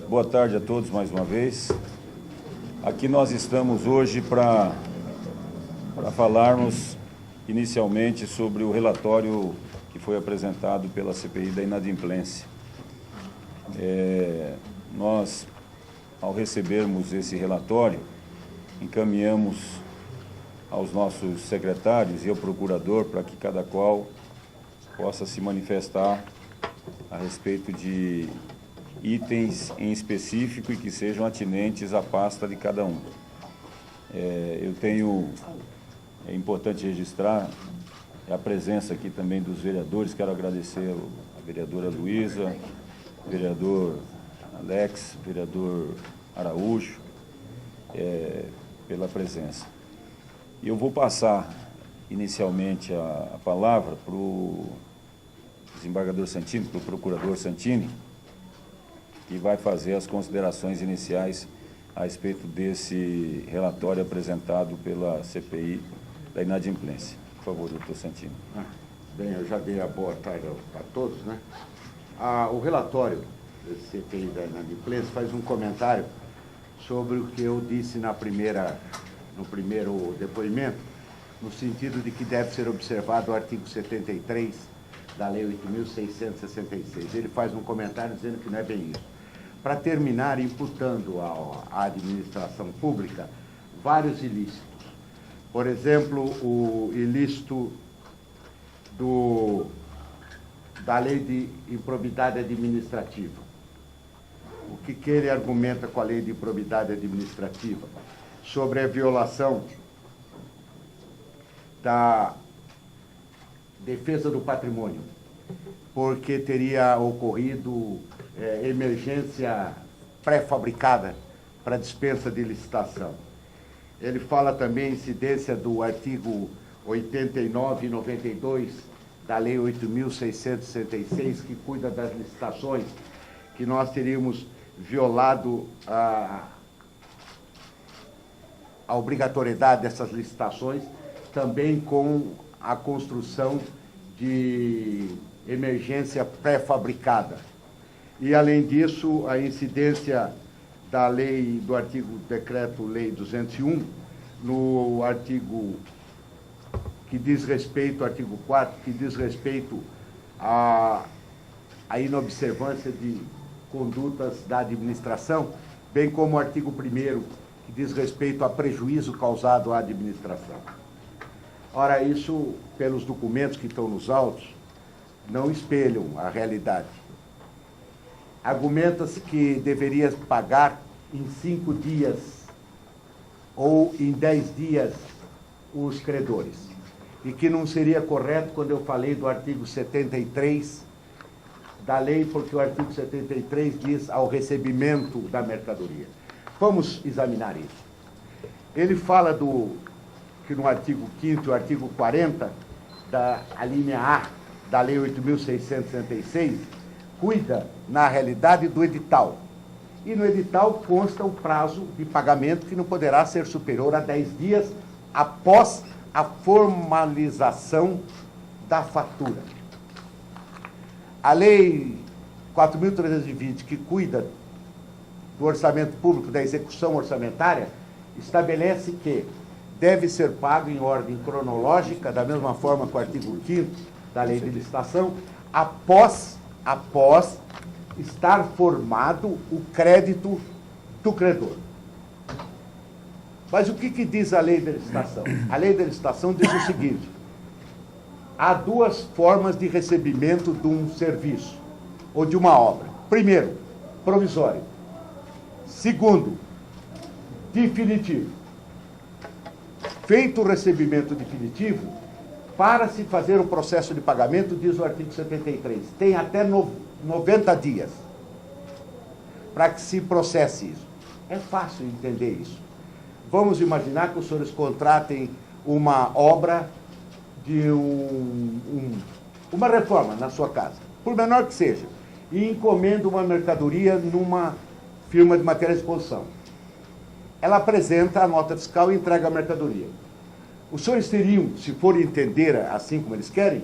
Boa tarde a todos mais uma vez. Aqui nós estamos hoje para falarmos inicialmente sobre o relatório que foi apresentado pela CPI da inadimplência. Nós, ao recebermos esse relatório, encaminhamos aos nossos secretários e ao procurador para que cada qual possa se manifestar a respeito de itens em específico e que sejam atinentes à pasta de cada um. É importante registrar a presença aqui também dos vereadores. Quero agradecer a vereadora Luísa, vereador Alex, vereador Araújo, pela presença. E eu vou passar inicialmente a palavra para o desembargador Santini, para o procurador Santini, que vai fazer as considerações iniciais a respeito desse relatório apresentado pela CPI da inadimplência. Por favor, doutor Santini. Bem, eu já dei a boa tarde a todos, né? O relatório da CPI da inadimplência faz um comentário sobre o que eu disse no primeiro depoimento, no sentido de que deve ser observado o artigo 73 da Lei 8.666. Ele faz um comentário dizendo que não é bem isso. Para terminar, imputando à administração pública vários ilícitos. Por exemplo, o ilícito da Lei de Improbidade Administrativa. O que ele argumenta com a Lei de Improbidade Administrativa? Sobre a violação da defesa do patrimônio, porque teria ocorrido emergência pré-fabricada para dispensa de licitação. Ele fala também incidência do artigo 89 e 92 da Lei 8.666, que cuida das licitações, que nós teríamos violado a obrigatoriedade dessas licitações, também com a construção de emergência pré-fabricada. E, além disso, a incidência da lei, do decreto-lei 201, no artigo que diz respeito, artigo 4º, que diz respeito à inobservância de condutas da administração, bem como o artigo 1º, que diz respeito a prejuízo causado à administração. Ora, isso, pelos documentos que estão nos autos, não espelham a realidade. Argumenta-se que deveria pagar em 5 dias ou em 10 dias os credores. E que não seria correto quando eu falei do artigo 73 da lei, porque o artigo 73 diz ao recebimento da mercadoria. Vamos examinar isso. Ele fala que no artigo 5º e o artigo 40, a linha A da Lei 8.666, cuida, na realidade, do edital. E no edital consta o prazo de pagamento, que não poderá ser superior a 10 dias após a formalização da fatura. A Lei 4.320, que cuida do orçamento público, da execução orçamentária, estabelece que deve ser pago em ordem cronológica, da mesma forma que o artigo 5º da Lei de Licitação, após estar formado o crédito do credor. Mas o que diz a Lei de Licitação? A Lei de Licitação diz o seguinte: há 2 formas de recebimento de um serviço ou de uma obra. Primeiro, provisório. Segundo, definitivo. Feito o recebimento definitivo, para se fazer o processo de pagamento, diz o artigo 73, tem até 90 dias para que se processe isso. É fácil entender isso. Vamos imaginar que os senhores contratem uma obra de uma reforma na sua casa, por menor que seja, e encomenda uma mercadoria numa firma de materiais de construção. Ela apresenta a nota fiscal e entrega a mercadoria. Os senhores teriam, se forem entender assim como eles querem,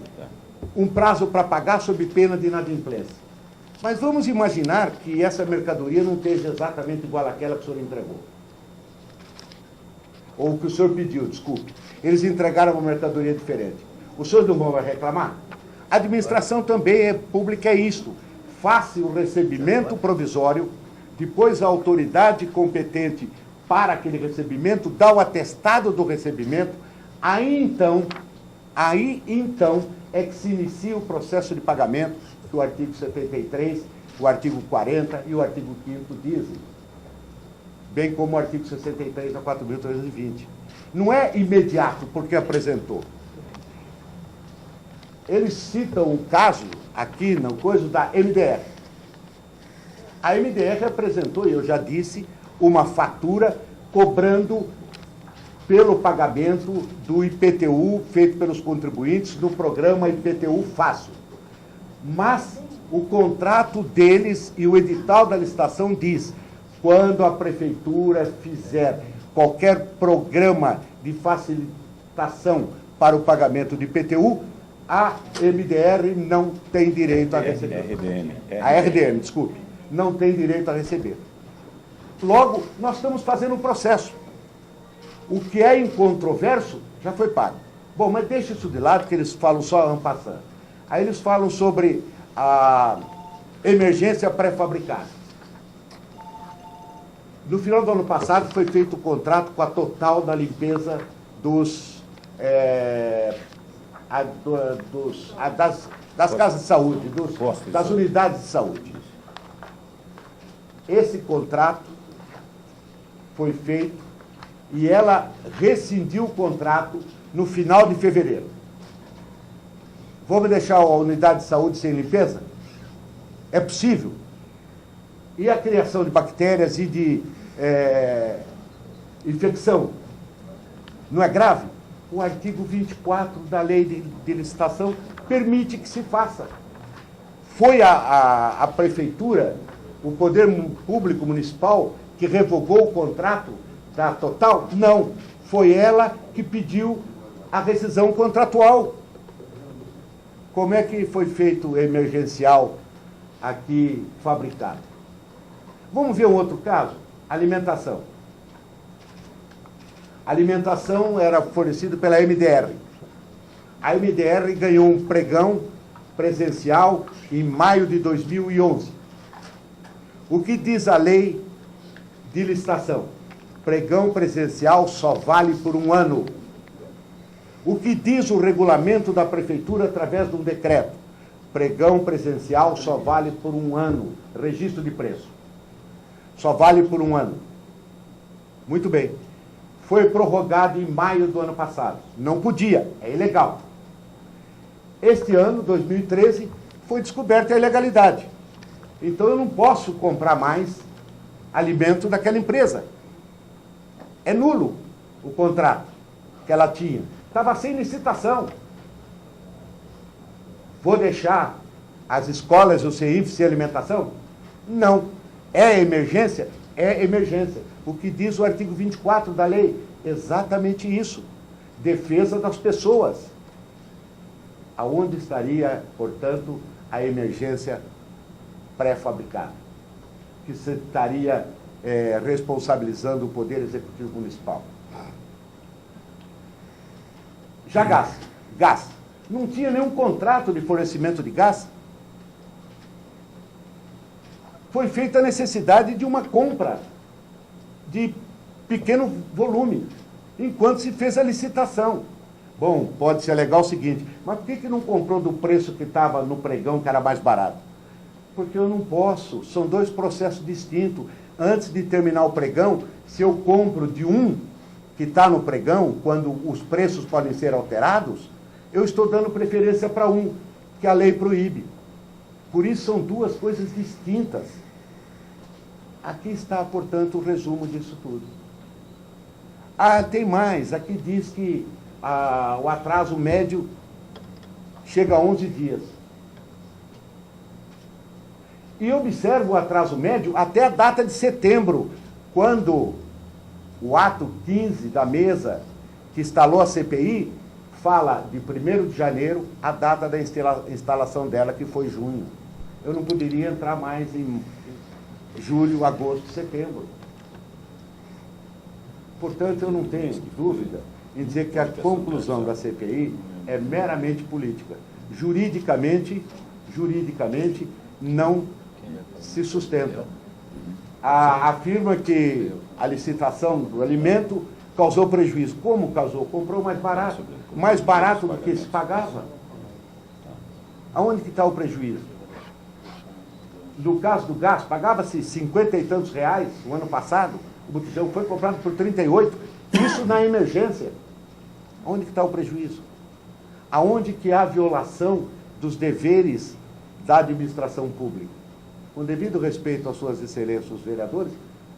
um prazo para pagar sob pena de inadimplência. Mas vamos imaginar que essa mercadoria não esteja exatamente igual àquela que o senhor entregou. Ou que o senhor pediu, desculpe. Eles entregaram uma mercadoria diferente. O senhor não vai reclamar? A administração também é pública, é isto. Faça o recebimento provisório, depois a autoridade competente para aquele recebimento dá o atestado do recebimento, aí então é que se inicia o processo de pagamento, que o artigo 73, o artigo 40 e o artigo 5º dizem, bem como o artigo 63 da 4.320. Não é imediato porque apresentou. Eles citam um caso aqui, na coisa da MDR. A MDR apresentou, e eu já disse, uma fatura cobrando pelo pagamento do IPTU feito pelos contribuintes no programa IPTU Fácil. Mas o contrato deles e o edital da licitação diz: quando a prefeitura fizer qualquer programa de facilitação para o pagamento de IPTU, a MDR não tem direito a receber. A RDM, desculpe, não tem direito a receber. Logo, nós estamos fazendo um processo. O que é incontroverso já foi pago. Bom, mas deixa isso de lado, que eles falam só en passant. Aí eles falam sobre a emergência pré-fabricada. No final do ano passado foi feito o contrato com a Total da limpeza das casas de saúde, das unidades de saúde. Esse contrato foi feito e ela rescindiu o contrato no final de fevereiro. Vamos deixar a unidade de saúde sem limpeza? É possível. E a criação de bactérias e de infecção? Não é grave? O artigo 24 da lei de licitação permite que se faça. Foi a prefeitura, o poder público municipal, que revogou o contrato da Total? Não. Foi ela que pediu a rescisão contratual. Como é que foi feito o emergencial aqui fabricado? Vamos ver um outro caso? Alimentação. A alimentação era fornecida pela MDR. A MDR ganhou um pregão presencial em maio de 2011. O que diz a lei de licitação? Pregão presencial só vale por 1 ano. O que diz o regulamento da prefeitura através de um decreto? Pregão presencial só vale por 1 ano. Registro de preço. Só vale por 1 ano. Muito bem. Foi prorrogado em maio do ano passado. Não podia, é ilegal. Este ano, 2013, foi descoberta a ilegalidade. Então eu não posso comprar mais alimento daquela empresa. É nulo o contrato que ela tinha. Estava sem licitação. Vou deixar as escolas, o CEIF, sem alimentação? Não. É emergência? É emergência. O que diz o artigo 24 da lei? Exatamente isso. Defesa das pessoas. Aonde estaria, portanto, a emergência pré-fabricada? Que se estaria responsabilizando o Poder Executivo Municipal. Já gás. Gás. Não tinha nenhum contrato de fornecimento de gás. Foi feita a necessidade de uma compra de pequeno volume, enquanto se fez a licitação. Bom, pode-se alegar o seguinte: mas por que não comprou do preço que estava no pregão, que era mais barato? Porque eu não posso, são 2 processos distintos. Antes de terminar o pregão, se eu compro de um que está no pregão, quando os preços podem ser alterados, eu estou dando preferência para um, que a lei proíbe. Por isso são 2 coisas distintas. Aqui está, portanto, o resumo disso tudo. Ah, tem mais. Aqui diz que o atraso médio chega a 11 dias. E observo o atraso médio até a data de setembro, quando o ato 15 da mesa que instalou a CPI fala de 1º de janeiro, a data da instalação dela, que foi junho. eu não poderia entrar mais em julho, agosto, setembro. Portanto, eu não tenho dúvida em dizer que a conclusão da CPI é meramente política. Juridicamente não se sustenta. Afirma que a licitação do alimento causou prejuízo. Como causou? Comprou mais barato do que se pagava. Aonde que está o prejuízo? No caso do gás, pagava-se 50 e tantos reais no ano passado, o botijão foi comprado por 38, isso na emergência. Onde que está o prejuízo? Aonde que há violação dos deveres da administração pública? Com devido respeito às suas excelências, os vereadores,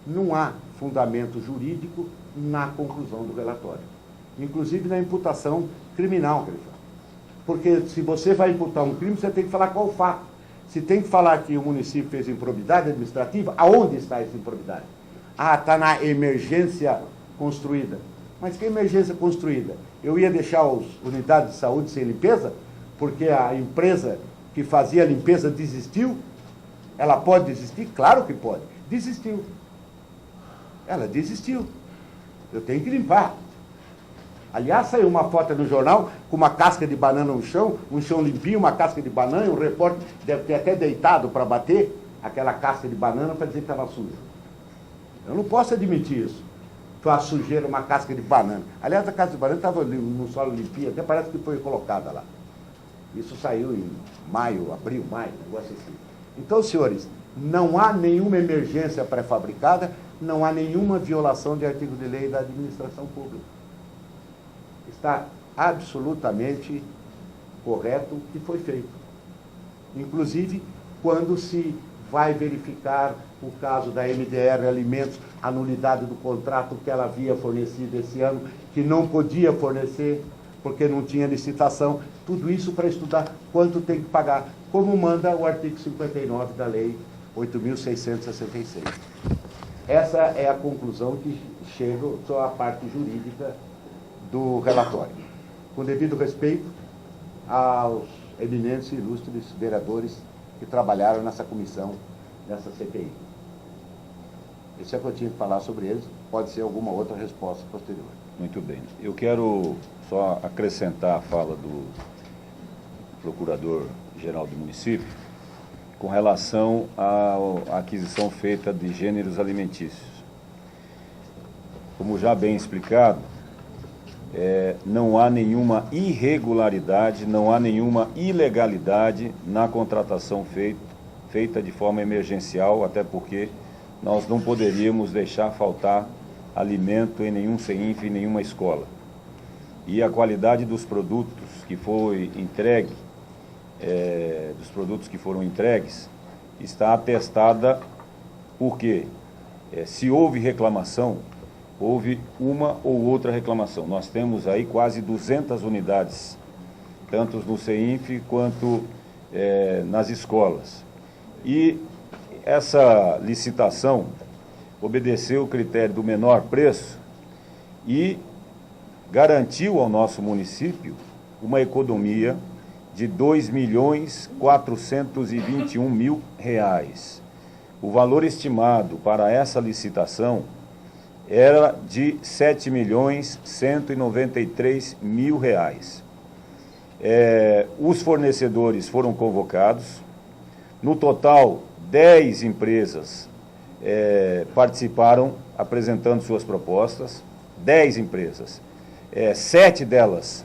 não há fundamento jurídico na conclusão do relatório. Inclusive na imputação criminal, porque se você vai imputar um crime, você tem que falar qual o fato. Se tem que falar que o município fez improbidade administrativa, aonde está essa improbidade? Está na emergência construída. Mas que emergência construída? Eu ia deixar as unidades de saúde sem limpeza? Porque a empresa que fazia a limpeza desistiu? Ela pode desistir? Claro que pode. Desistiu. Ela desistiu. Eu tenho que limpar. Aliás, saiu uma foto no jornal com uma casca de banana no chão, um chão limpinho, uma casca de banana, e um repórter deve ter até deitado para bater aquela casca de banana para dizer que estava suja. Eu não posso admitir isso. Foi uma sujeira, uma casca de banana. Aliás, a casca de banana estava no solo limpinho, até parece que foi colocada lá. Isso saiu em abril, maio, negócio assim. Então, senhores, não há nenhuma emergência pré-fabricada, não há nenhuma violação de artigo de lei da administração pública. Está absolutamente correto o que foi feito. Inclusive, quando se vai verificar o caso da MDR Alimentos, a nulidade do contrato que ela havia fornecido esse ano, que não podia fornecer, porque não tinha licitação, tudo isso para estudar quanto tem que pagar, como manda o artigo 59 da Lei 8.666. Essa é a conclusão que chega só a parte jurídica do relatório. Com devido respeito aos eminentes e ilustres vereadores que trabalharam nessa comissão, nessa CPI. Isso é o que eu tinha que falar sobre eles, pode ser alguma outra resposta posterior. Muito bem. Eu quero só acrescentar a fala do Procurador-Geral do município com relação à aquisição feita de gêneros alimentícios. Como já bem explicado, não há nenhuma irregularidade, não há nenhuma ilegalidade na contratação feita de forma emergencial, até porque nós não poderíamos deixar faltar alimento em nenhum CEINF, em nenhuma escola. E a qualidade dos produtos que foi entregue, dos produtos que foram entregues, está atestada porque se houve reclamação, houve uma ou outra reclamação. Nós temos aí quase 200 unidades, tanto no CEINF quanto nas escolas. E essa licitação obedeceu o critério do menor preço e garantiu ao nosso município uma economia de R$ 2.421.000. O valor estimado para essa licitação era de R$ 7.193.000. Os fornecedores foram convocados. No total, 10 empresas participaram apresentando suas propostas. 10 empresas. 7 delas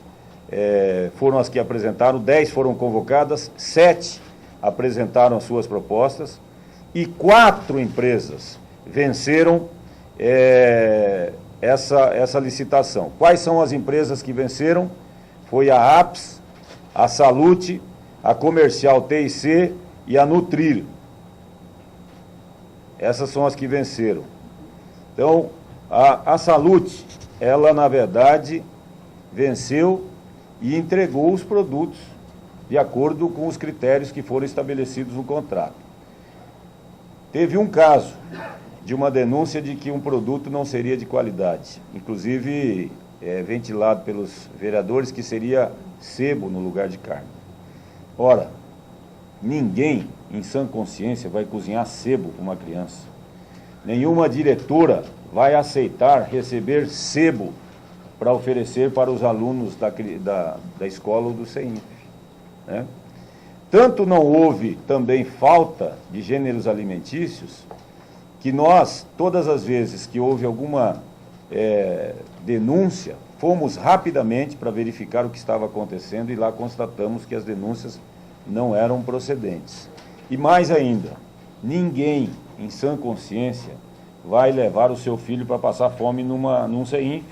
foram as que apresentaram, 10 foram convocadas, 7 apresentaram as suas propostas e 4 empresas venceram essa licitação. Quais são as empresas que venceram? Foi a APS, a Salute, a Comercial TIC e a Nutrir. Essas são as que venceram. Então, a Salute, ela, na verdade, venceu e entregou os produtos de acordo com os critérios que foram estabelecidos no contrato. Teve um caso de uma denúncia de que um produto não seria de qualidade, inclusive ventilado pelos vereadores que seria sebo no lugar de carne. Ora, ninguém, em sã consciência, vai cozinhar sebo para uma criança. Nenhuma diretora vai aceitar receber sebo para oferecer para os alunos da escola ou do CEINF, né? Tanto não houve também falta de gêneros alimentícios, que nós, todas as vezes que houve alguma denúncia, fomos rapidamente para verificar o que estava acontecendo e lá constatamos que as denúncias não eram procedentes. E mais ainda, ninguém, em sã consciência, vai levar o seu filho para passar fome num CEINF,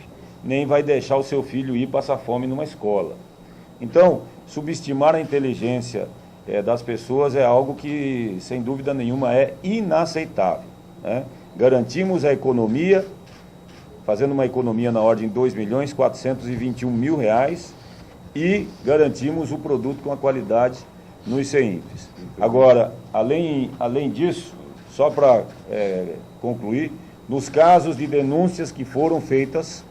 nem vai deixar o seu filho ir passar fome numa escola. Então, subestimar a inteligência das pessoas é algo que, sem dúvida nenhuma, é inaceitável, né? Garantimos a economia, fazendo uma economia na ordem de R$2.421.000 e garantimos o produto com a qualidade nos CEINFs. Agora, além disso, só para concluir, nos casos de denúncias que foram feitas,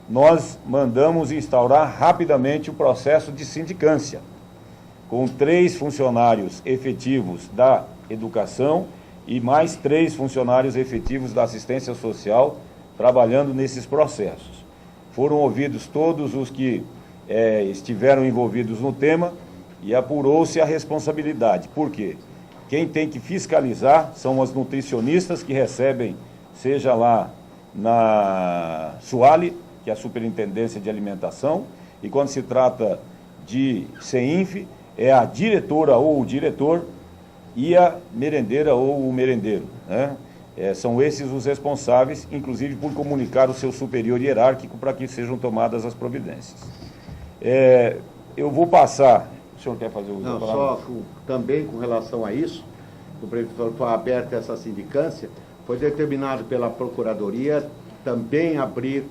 nós mandamos instaurar rapidamente o processo de sindicância, com 3 funcionários efetivos da educação e mais 3 funcionários efetivos da assistência social trabalhando nesses processos. Foram ouvidos todos os que estiveram envolvidos no tema e apurou-se a responsabilidade. Por quê? Quem tem que fiscalizar são as nutricionistas que recebem, seja lá na SUALI, que é a Superintendência de Alimentação, e quando se trata de CEINF, é a diretora ou o diretor e a merendeira ou o merendeiro, né? São esses os responsáveis, inclusive por comunicar o seu superior hierárquico para que sejam tomadas as providências. Eu vou passar... O senhor quer fazer uso da palavra? Só também com relação a isso, o prefeitor foi aberta essa sindicância, foi determinado pela Procuradoria também abrir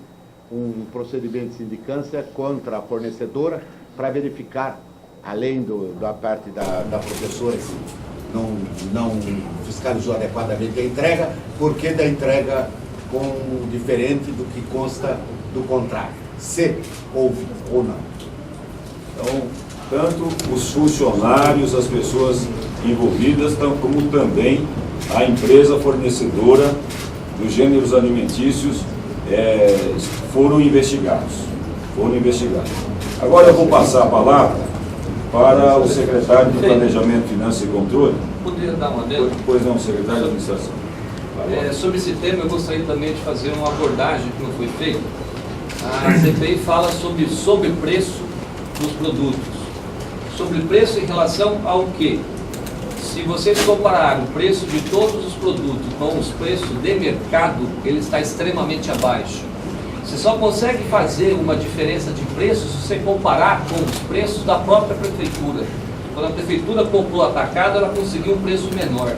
um procedimento de sindicância contra a fornecedora para verificar, além da parte da professora que não fiscalizou adequadamente a entrega, porque da entrega diferente do que consta do contrato, se houve ou não. Então, tanto os funcionários, as pessoas envolvidas, como também a empresa fornecedora dos gêneros alimentícios foram investigados. Agora eu vou passar a palavra para o secretário de Planejamento, Finanças e Controle. Poderia dar uma dela? Pois não, secretário de Administração. Sobre esse tema, eu gostaria também de fazer uma abordagem que não foi feita. A CPI fala sobre sobrepreço dos produtos. Sobrepreço em relação ao quê? Se vocês compararem o preço de todos os produtos com os preços de mercado, ele está extremamente abaixo. Você só consegue fazer uma diferença de preço se você comparar com os preços da própria prefeitura. Quando a prefeitura comprou atacado, ela conseguiu um preço menor.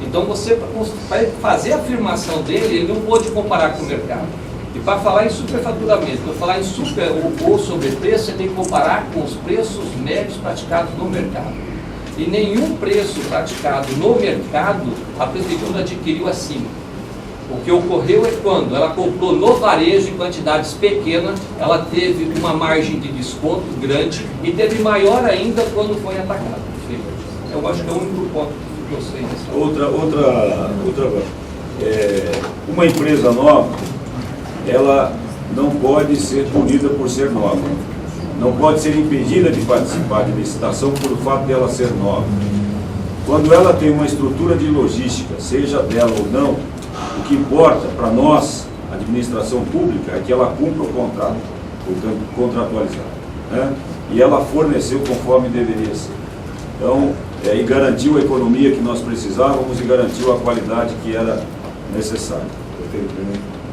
Então você, para fazer a afirmação dele, ele não pôde comparar com o mercado. E para falar em superfaturamento, para falar em ou sobrepreço, você tem que comparar com os preços médios praticados no mercado. E nenhum preço praticado no mercado a prefeitura adquiriu acima. O que ocorreu é quando ela comprou no varejo em quantidades pequenas, ela teve uma margem de desconto grande e teve maior ainda quando foi atacado. Eu acho que é o único ponto que eu sei. Uma empresa nova, ela não pode ser punida por ser nova. Não pode ser impedida de participar de licitação por o fato de ela ser nova. Quando ela tem uma estrutura de logística, seja dela ou não, o que importa para nós, administração pública, é que ela cumpra o contrato, portanto, contratualizado, né? E ela forneceu conforme deveria ser. Então, e garantiu a economia que nós precisávamos e garantiu a qualidade que era necessária.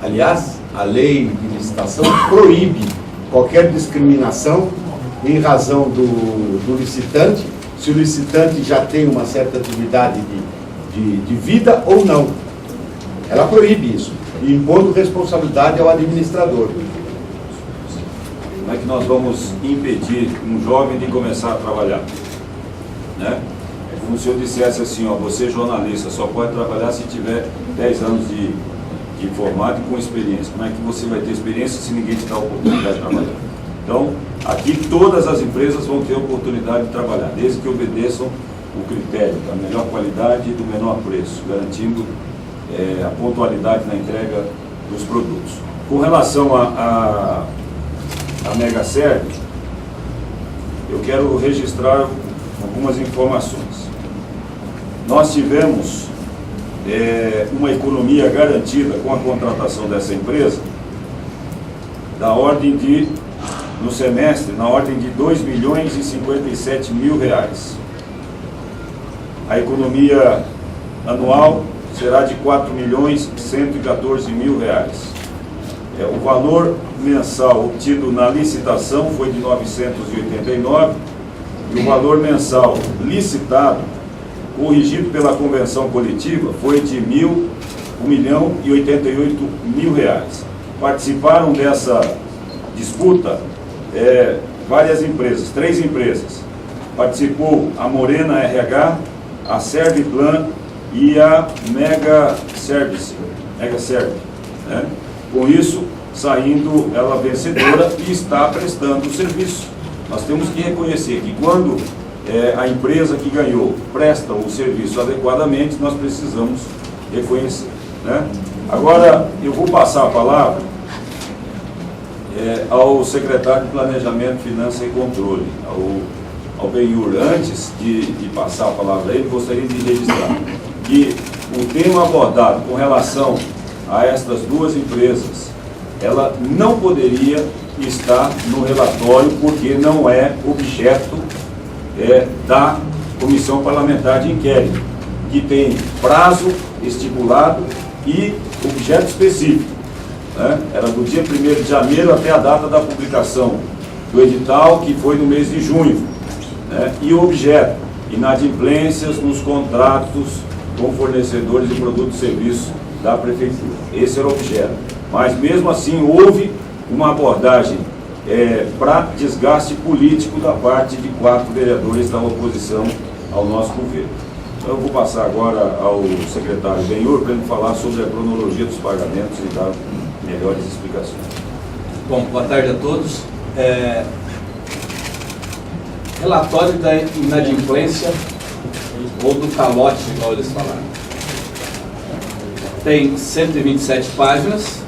Aliás, a lei de licitação proíbe qualquer discriminação em razão do licitante, se o licitante já tem uma certa atividade de vida ou não. Ela proíbe isso, impondo responsabilidade ao administrador. Como é que nós vamos impedir um jovem de começar a trabalhar? Né? É como se eu dissesse assim, ó, você jornalista só pode trabalhar se tiver 10 anos de formado e com experiência. Como é que você vai ter experiência se ninguém te dá a oportunidade de trabalhar? Então, aqui todas as empresas vão ter a oportunidade de trabalhar, desde que obedeçam o critério da melhor qualidade e do menor preço, garantindo a pontualidade na entrega dos produtos. Com relação à Megaserv, eu quero registrar algumas informações. Nós tivemos uma economia garantida com a contratação dessa empresa da ordem de, no semestre, na ordem de R$2.057.000. A economia anual será de R$4.114.000. O valor mensal obtido na licitação foi de 989 e o valor mensal licitado, corrigido pela convenção coletiva, foi de R$1.088.000. Participaram dessa disputa várias empresas, 3 empresas. Participou a Morena RH, a Serviplan e a Megaserv, né? Com isso, saindo ela vencedora e está prestando o serviço. Nós temos que reconhecer que quando a empresa que ganhou presta o serviço adequadamente, nós precisamos reconhecer, né? Agora, eu vou passar a palavra ao secretário de Planejamento, Finanças e Controle, ao Benhur. Antes de passar a palavra a ele, gostaria de registrar que o tema abordado com relação a estas 2 empresas, ela não poderia estar no relatório, porque não é objeto da Comissão Parlamentar de Inquérito, que tem prazo estipulado e objeto específico, né? Era do dia 1º de janeiro até a data da publicação do edital, que foi no mês de junho, né? E o objeto, inadimplências nos contratos com fornecedores de produtos e serviços da Prefeitura. Esse era o objeto. Mas mesmo assim houve uma abordagem para desgaste político da parte de 4 vereadores da oposição ao nosso governo. Então eu vou passar agora ao secretário Benhur para ele falar sobre a cronologia dos pagamentos e dar melhores explicações. Bom, boa tarde a todos. Relatório da inadimplência ou do calote, igual eles falaram. Tem 127 páginas.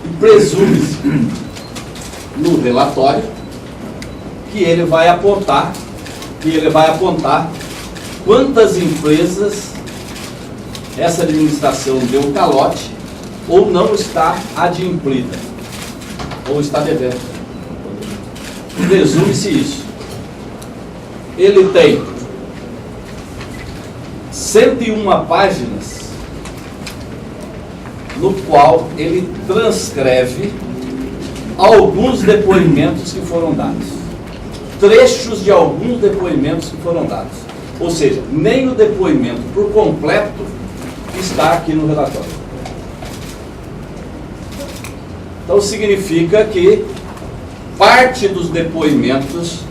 E presume-se no relatório que ele vai apontar quantas empresas essa administração deu calote ou não está adimplida, ou está devendo. Presume-se isso. Ele tem 101 páginas no qual ele transcreve alguns depoimentos que foram dados, trechos de alguns depoimentos que foram dados. Ou seja, nem o depoimento por completo está aqui no relatório. Então significa que parte dos depoimentos,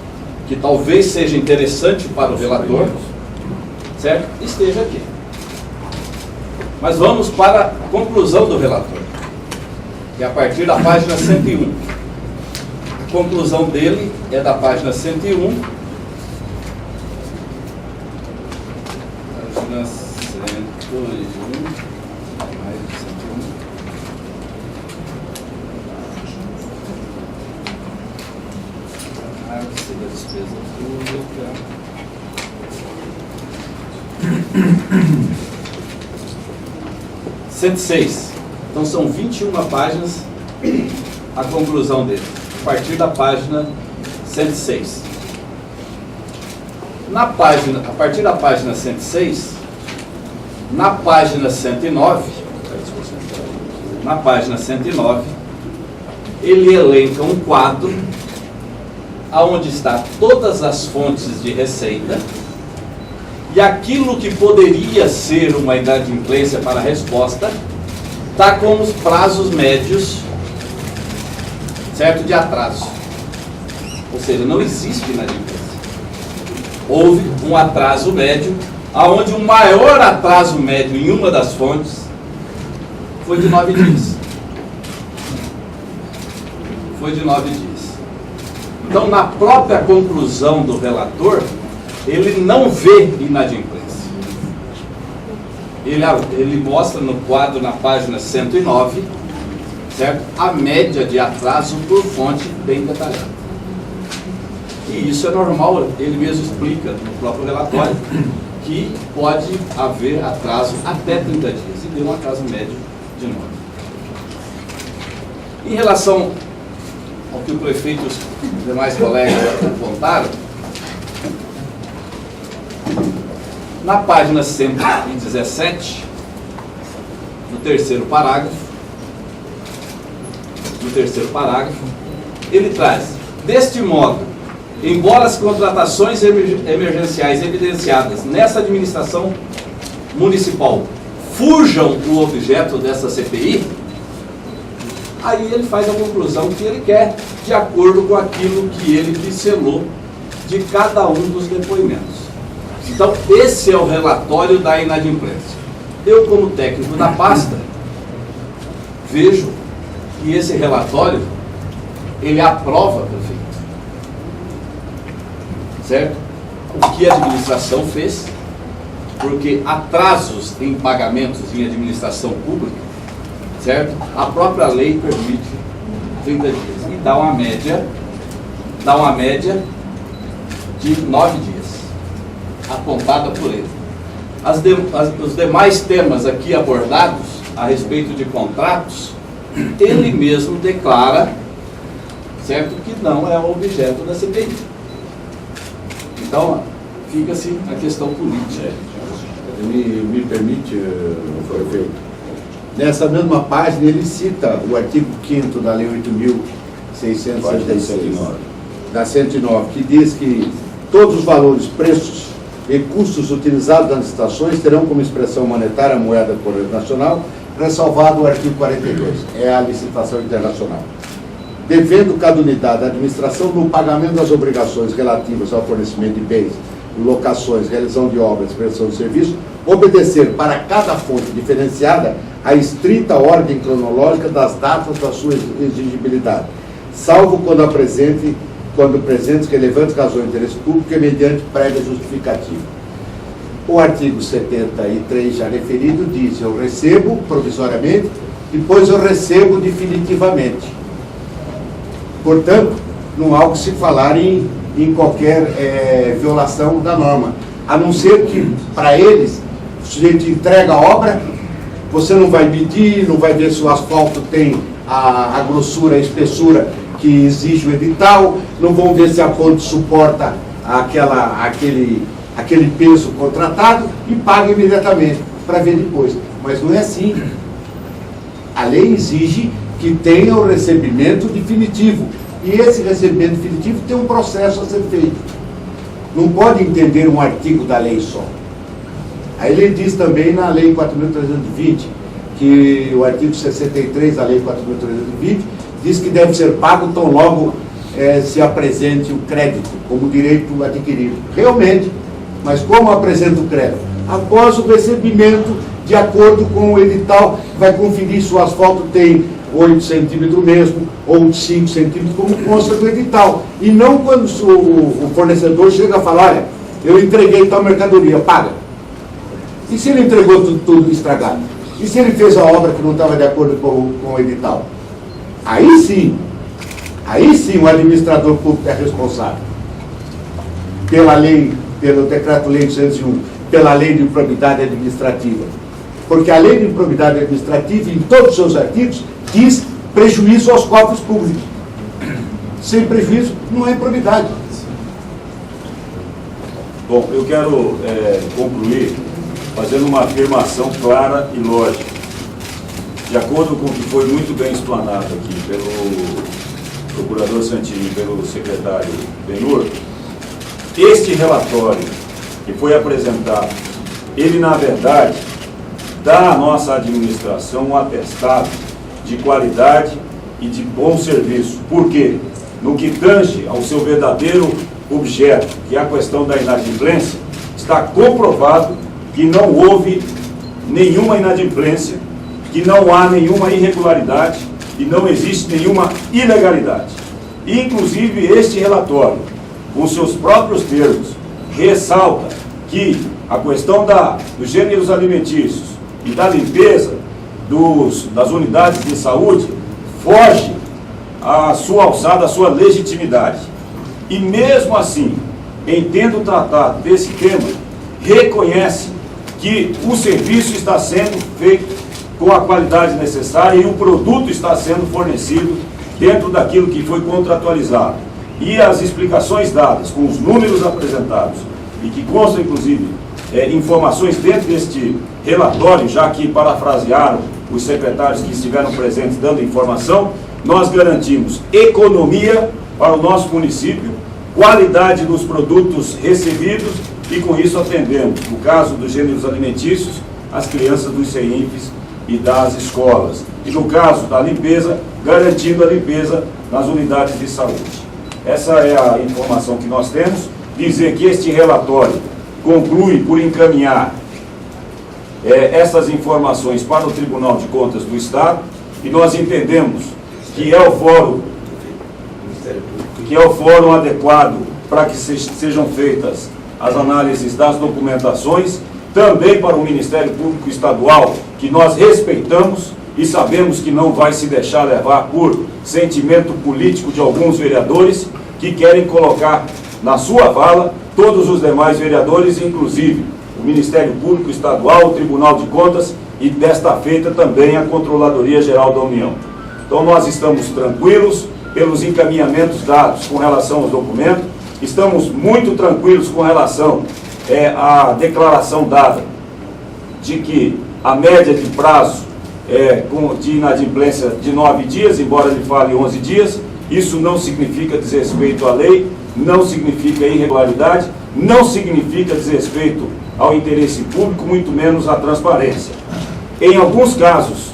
que talvez seja interessante para o relator, certo? Esteja aqui. Mas vamos para a conclusão do relatório, que é a partir da página 101. A conclusão dele é da página 101. Página 101. Mais de 101. Análise da despesa pública. 106. Então são 21 páginas a conclusão dele, a partir da página 106. A partir da página 106, na página 109, ele elenca um quadro onde está todas as fontes de receita e aquilo que poderia ser uma inadimplência para a resposta está com os prazos médios, certo, de atraso. Ou seja, não existe inadimplência. Houve um atraso médio, onde o maior atraso médio em uma das fontes foi de 9 dias. Então, na própria conclusão do relator, ele não vê inadimplência. Ele mostra no quadro, na página 109, certo? A média de atraso por fonte bem detalhada. E isso é normal, ele mesmo explica no próprio relatório, que pode haver atraso até 30 dias, e deu um atraso médio de 9. Em relação ao que o prefeito e os demais colegas apontaram, na página 117, no terceiro parágrafo, ele traz: deste modo, embora as contratações emergenciais evidenciadas nessa administração municipal fujam do objeto dessa CPI, aí ele faz a conclusão que ele quer, de acordo com aquilo que ele pincelou de cada um dos depoimentos. Então, esse é o relatório da inadimplência. Eu, como técnico da pasta, vejo que esse relatório, ele aprova, prefeito, certo? O que a administração fez, porque atrasos em pagamentos em administração pública, certo? A própria lei permite 30 dias e dá uma média de 9 dias, apontada por ele. Os demais temas aqui abordados a respeito de contratos, ele mesmo declara, certo, que não é o objeto da CPI. Então, fica-se a questão política. Me permite, prefeito, nessa mesma página ele cita o artigo 5º da Lei 8.666, da 109, que diz que todos os valores, preços e custos utilizados nas licitações terão como expressão monetária a moeda corrente nacional, ressalvado o artigo 42, é a licitação internacional. Devendo cada unidade da administração no pagamento das obrigações relativas ao fornecimento de bens, locações, realização de obras, prestação de serviço, obedecer para cada fonte diferenciada a estrita ordem cronológica das datas da sua exigibilidade, salvo quando presentes relevantes razões de interesse público e mediante prévia justificativa. O artigo 73 já referido diz: eu recebo provisoriamente, depois eu recebo definitivamente. Portanto, não há o que se falar em qualquer violação da norma, a não ser que, para eles, o sujeito entrega a obra, você não vai medir, não vai ver se o asfalto tem a grossura, a espessura que exige o edital, não vão ver se a ponte suporta aquele peso contratado e paga imediatamente, para ver depois. Mas não é assim. A lei exige que tenha o recebimento definitivo. E esse recebimento definitivo tem um processo a ser feito. Não pode entender um artigo da lei só. Aí ele diz também na Lei 4.320, que o artigo 63 da Lei 4.320 diz que deve ser pago tão logo se apresente o crédito como direito adquirido. Realmente, mas como apresenta o crédito? Após o recebimento, de acordo com o edital, vai conferir se o asfalto tem 8 centímetros mesmo, ou 5 centímetros, como consta do edital. E não quando o fornecedor chega a falar: olha, eu entreguei tal mercadoria, paga. E se ele entregou tudo estragado? E se ele fez a obra que não estava de acordo com o edital? Aí sim o administrador público é responsável. Pela lei, pelo Decreto-Lei 201, pela lei de improbidade administrativa. Porque a lei de improbidade administrativa, em todos os seus artigos, diz prejuízo aos cofres públicos. Sem prejuízo, não é improbidade. Bom, eu quero concluir fazendo uma afirmação clara e lógica. De acordo com o que foi muito bem explanado aqui pelo procurador Santini e pelo secretário Benhur, este relatório que foi apresentado, ele na verdade dá à nossa administração um atestado de qualidade e de bom serviço. Por quê? No que tange ao seu verdadeiro objeto, que é a questão da inadimplência, está comprovado que não houve nenhuma inadimplência, que não há nenhuma irregularidade e não existe nenhuma ilegalidade. Inclusive, este relatório, com seus próprios termos, ressalta que a questão dos gêneros alimentícios e da limpeza das unidades de saúde foge à sua alçada, à sua legitimidade. E mesmo assim, em tendo tratado desse tema, reconhece que o serviço está sendo feito com a qualidade necessária e o produto está sendo fornecido dentro daquilo que foi contratualizado. E as explicações dadas, com os números apresentados, e que constam, inclusive, informações dentro deste relatório, já que parafrasearam os secretários que estiveram presentes dando informação, nós garantimos economia para o nosso município, qualidade dos produtos recebidos e com isso atendemos, no caso dos gêneros alimentícios, as crianças dos CEINFs e das escolas. E no caso da limpeza, garantindo a limpeza nas unidades de saúde. Essa é a informação que nós temos. Dizer que este relatório conclui por encaminhar essas informações para o Tribunal de Contas do Estado e nós entendemos que é o fórum adequado para que sejam feitas as análises das documentações, também para o Ministério Público Estadual, que nós respeitamos e sabemos que não vai se deixar levar por sentimento político de alguns vereadores que querem colocar na sua vala todos os demais vereadores, inclusive o Ministério Público Estadual, o Tribunal de Contas e, desta feita, também a Controladoria Geral da União. Então, nós estamos tranquilos pelos encaminhamentos dados com relação aos documentos, estamos muito tranquilos com relação à declaração dada de que a média de prazo de inadimplência de 9 dias, embora ele fale 11 dias, isso não significa desrespeito à lei, não significa irregularidade, não significa desrespeito ao interesse público, muito menos à transparência. Em alguns casos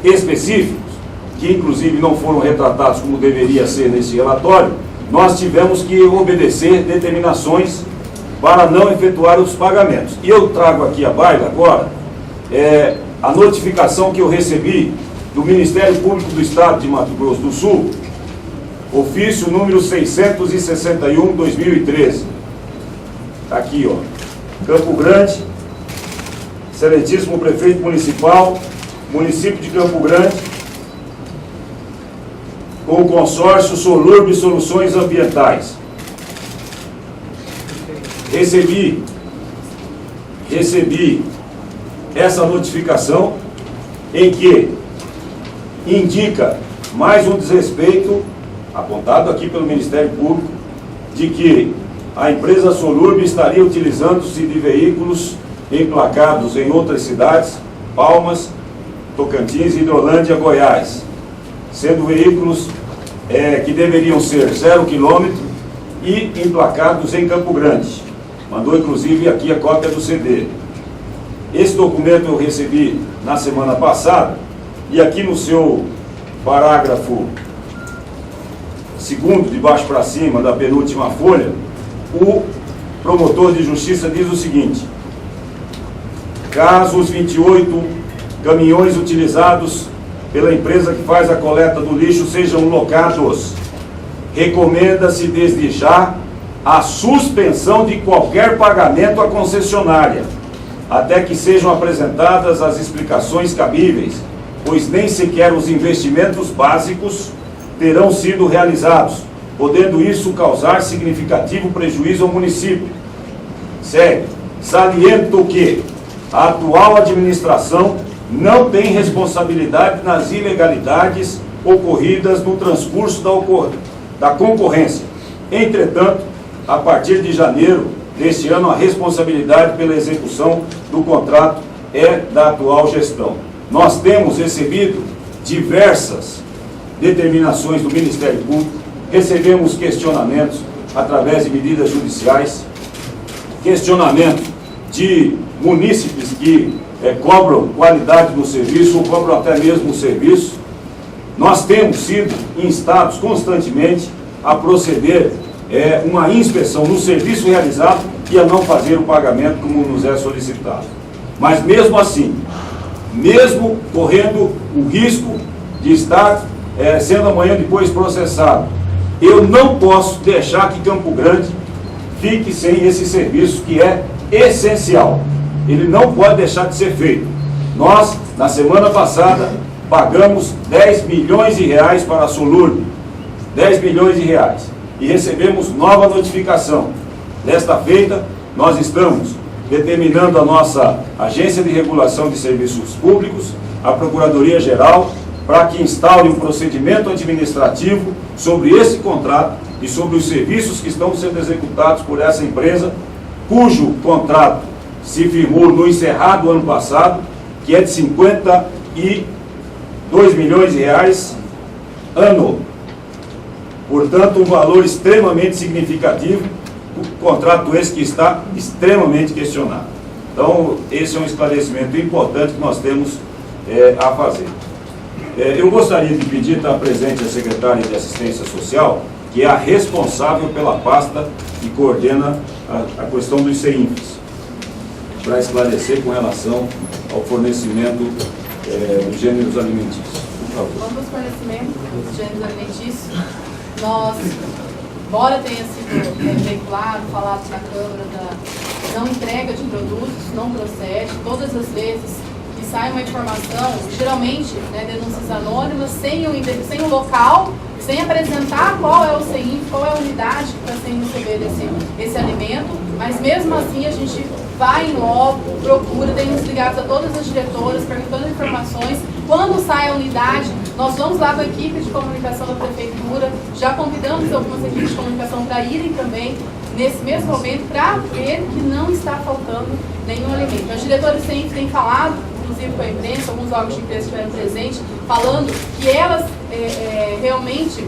específicos, que inclusive não foram retratados como deveria ser nesse relatório, nós tivemos que obedecer determinações para não efetuar os pagamentos. E eu trago aqui à baila agora a notificação que eu recebi do Ministério Público do Estado de Mato Grosso do Sul, ofício número 661/2013. Está aqui, ó. Campo Grande, excelentíssimo prefeito municipal, município de Campo Grande, com o consórcio Solurb Soluções Ambientais. Recebi essa notificação em que indica mais um desrespeito apontado aqui pelo Ministério Público de que a empresa Solurb estaria utilizando-se de veículos emplacados em outras cidades, Palmas, Tocantins, Hidrolândia, Goiás, sendo veículos que deveriam ser 0 km e emplacados em Campo Grande. Mandou inclusive aqui a cópia do CD. Esse documento eu recebi na semana passada e aqui no seu parágrafo 2º, de baixo para cima, da penúltima folha, o promotor de justiça diz o seguinte: caso os 28 caminhões utilizados pela empresa que faz a coleta do lixo sejam locados, recomenda-se desde já a suspensão de qualquer pagamento à concessionária, até que sejam apresentadas as explicações cabíveis, pois nem sequer os investimentos básicos terão sido realizados, podendo isso causar significativo prejuízo ao município. Segue. Saliento que a atual administração não tem responsabilidade nas ilegalidades ocorridas no transcurso da concorrência. Entretanto, a partir de janeiro deste ano, a responsabilidade pela execução do contrato é da atual gestão. Nós temos recebido diversas determinações do Ministério Público, recebemos questionamentos através de medidas judiciais, questionamento de munícipes que cobram qualidade do serviço ou cobram até mesmo o serviço. Nós temos sido instados constantemente a proceder uma inspeção no serviço realizado e a não fazer o pagamento como nos é solicitado. Mas mesmo assim, mesmo correndo o risco de estar sendo amanhã depois processado eu não posso deixar que Campo Grande fique sem esse serviço que é essencial. Ele não pode deixar de ser feito. Nós, na semana passada, pagamos 10 milhões de reais para a Sulurb, 10 milhões de reais, e recebemos nova notificação. Desta feita, nós estamos determinando a nossa Agência de Regulação de Serviços Públicos, a Procuradoria-Geral, para que instaure um procedimento administrativo sobre esse contrato e sobre os serviços que estão sendo executados por essa empresa, cujo contrato se firmou no encerrado ano passado, que é de 52 milhões de reais ano. Portanto, um valor extremamente significativo, o contrato esse que está extremamente questionado. Então, esse é um esclarecimento importante que nós temos a fazer. Eu gostaria de pedir, está presente a secretária de Assistência Social, que é a responsável pela pasta que coordena a questão dos CEINFs, para esclarecer com relação ao fornecimento dos gêneros alimentícios. Por favor. Quanto aos fornecimentos dos gêneros alimentícios, nós, embora tenha sido veiculado, falado na Câmara da não entrega de produtos, não procede, todas as vezes que sai uma informação, geralmente, né, denúncias anônimas, sem o local, sem apresentar qual é o CEINF, qual é a unidade que está sendo receber esse alimento, mas mesmo assim a gente vai em loco, procura, tem nos ligados a todas as diretoras, perguntando informações. Quando sai a unidade, nós vamos lá com a equipe de comunicação da Prefeitura, já convidamos algumas equipes de comunicação para irem também nesse mesmo momento, para ver que não está faltando nenhum alimento. As diretoras sempre têm falado, inclusive com a imprensa, alguns órgãos de imprensa estiveram presentes, falando que elas realmente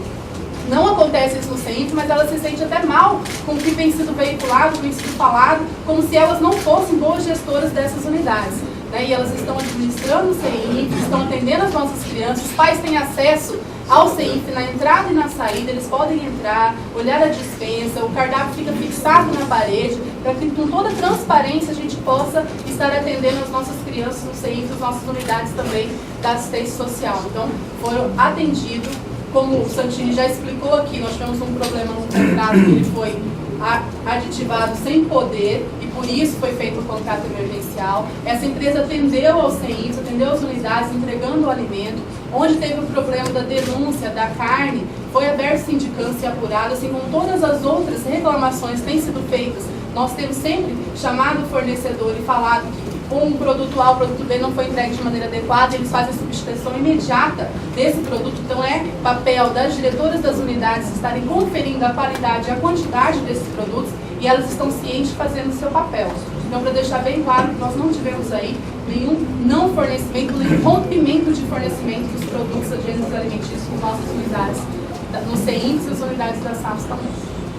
não acontece isso no CEINF, mas elas se sentem até mal com o que vem sido veiculado, com o que vem sido falado, como se elas não fossem boas gestoras dessas unidades. Né? E elas estão administrando o CEINF, estão atendendo as nossas crianças, os pais têm acesso ao CEINF na entrada e na saída, eles podem entrar, olhar a despensa, o cardápio fica fixado na parede, para que com toda transparência a gente possa estar atendendo as nossas crianças no CEINF, as nossas unidades também da assistência social. Então, foram atendidos. Como o Santini já explicou aqui, nós tivemos um problema no contrato que ele foi aditivado sem poder e por isso foi feito o contrato emergencial. Essa empresa atendeu aos CEINFs, atendeu as unidades, entregando o alimento. Onde teve o problema da denúncia da carne, foi aberto sindicância e apurado, assim como todas as outras reclamações têm sido feitas. Nós temos sempre chamado o fornecedor e falado que um produto A, o produto B não foi entregue de maneira adequada, eles fazem a substituição imediata desse produto. Então é papel das diretoras das unidades estarem conferindo a qualidade e a quantidade desses produtos e elas estão cientes de fazendo o seu papel. Então, para deixar bem claro que nós não tivemos aí nenhum não fornecimento, nenhum rompimento de fornecimento dos produtos de gêneros alimentícios com nossas unidades, no CEINFs e as unidades da SAFs também.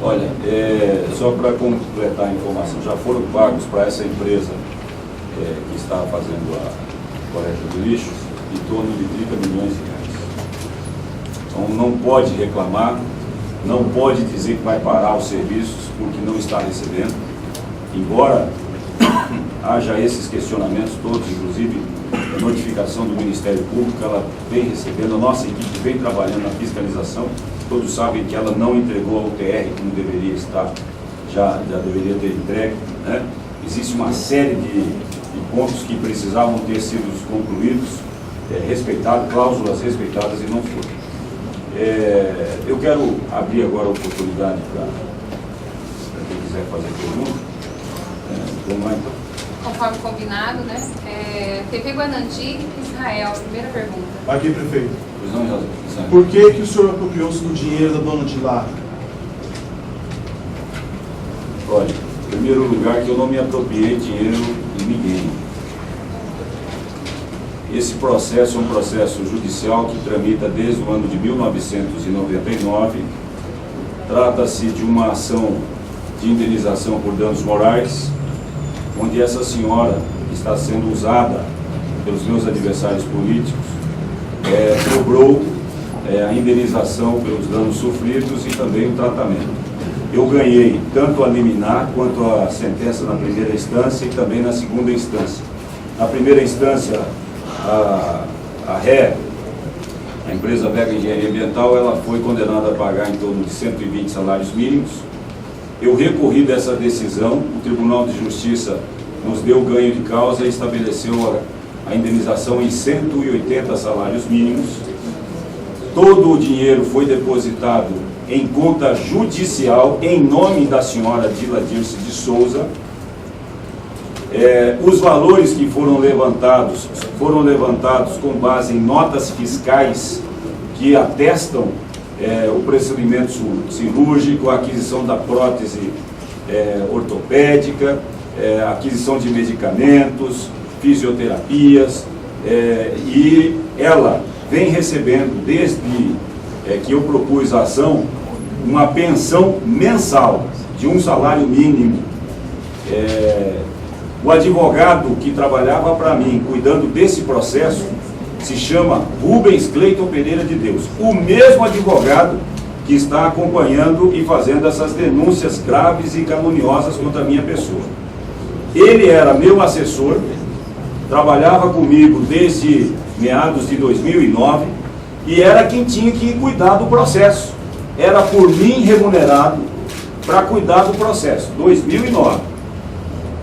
Olha, só para completar a informação, já foram pagos para essa empresa que está fazendo a coleta do lixo em torno de 30 milhões de reais. Então não pode reclamar, não pode dizer que vai parar os serviços porque não está recebendo, embora haja esses questionamentos todos, inclusive a notificação do Ministério Público, ela vem recebendo, a nossa equipe vem trabalhando na fiscalização, todos sabem que ela não entregou a UTR como deveria estar, já deveria ter entregue, né? Existe uma série de pontos que precisavam ter sido concluídos, respeitados, cláusulas respeitadas e não foram. Eu quero abrir agora a oportunidade para quem quiser fazer pergunta. Vamos lá então. Conforme combinado, né? TV Guanandi, Israel, primeira pergunta. Aqui, prefeito. Pois não, Por que o senhor apropriou-se do dinheiro da dona de lá? Olha, em primeiro lugar que eu não me apropriei dinheiro de ninguém. Esse processo é um processo judicial que tramita desde o ano de 1999. Trata-se de uma ação de indenização por danos morais, onde essa senhora que está sendo usada pelos meus adversários políticos cobrou a indenização pelos danos sofridos e também o tratamento. Eu ganhei tanto a liminar quanto a sentença na primeira instância e também na segunda instância. Na primeira instância, a ré a empresa Vega Engenharia Ambiental, ela foi condenada a pagar em torno de 120 salários mínimos. Eu recorri dessa decisão, o Tribunal de Justiça nos deu ganho de causa e estabeleceu a indenização em 180 salários mínimos. Todo o dinheiro foi depositado em conta judicial em nome da senhora Dila Dirce de Souza. Os valores que foram levantados com base em notas fiscais que atestam o procedimento cirúrgico, a aquisição da prótese ortopédica, aquisição de medicamentos, fisioterapias, e ela vem recebendo, desde que eu propus a ação, uma pensão mensal de um salário mínimo. O advogado que trabalhava para mim, cuidando desse processo, se chama Rubens Cleiton Pereira de Deus. O mesmo advogado que está acompanhando e fazendo essas denúncias graves e caluniosas contra a minha pessoa. Ele era meu assessor, trabalhava comigo desde meados de 2009 e era quem tinha que cuidar do processo. Era por mim remunerado para cuidar do processo, 2009.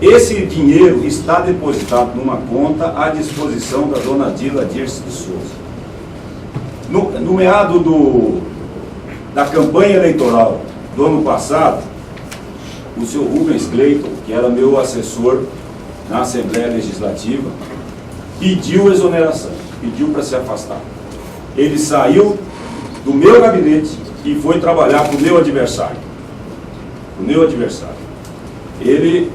Esse dinheiro está depositado numa conta à disposição da dona Dila Dirce de Souza. No meado da campanha eleitoral do ano passado, o senhor Rubens Cleiton, que era meu assessor na Assembleia Legislativa, pediu exoneração, pediu para se afastar. Ele saiu do meu gabinete e foi trabalhar para o meu adversário. Ele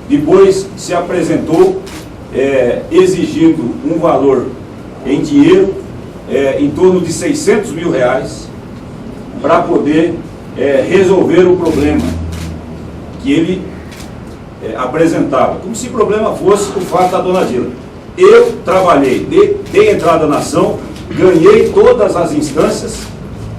depois se apresentou exigindo um valor em dinheiro em torno de 600 mil reais para poder resolver o problema que ele apresentava, como se o problema fosse o fato da dona Dila. Eu trabalhei, dei entrada na ação, ganhei todas as instâncias.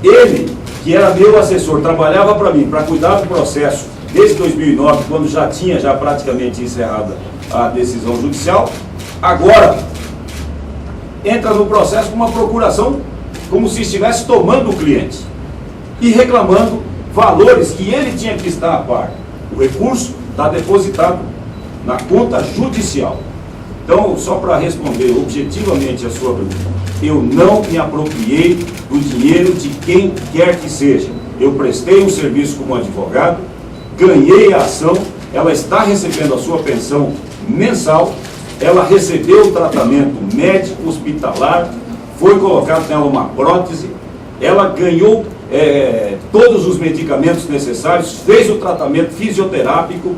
Ele, que era meu assessor, trabalhava para mim, para cuidar do processo desde 2009, quando já tinha praticamente encerrada a decisão judicial. Agora entra no processo com uma procuração como se estivesse tomando o cliente e reclamando valores que ele tinha que estar a par. O recurso está depositado na conta judicial. Então, só para responder objetivamente a sua pergunta, eu não me apropriei do dinheiro de quem quer que seja. Eu prestei um serviço como advogado, ganhei a ação, ela está recebendo a sua pensão mensal, ela recebeu o tratamento médico, hospitalar, foi colocado nela uma prótese, ela ganhou todos os medicamentos necessários, fez o tratamento fisioterápico,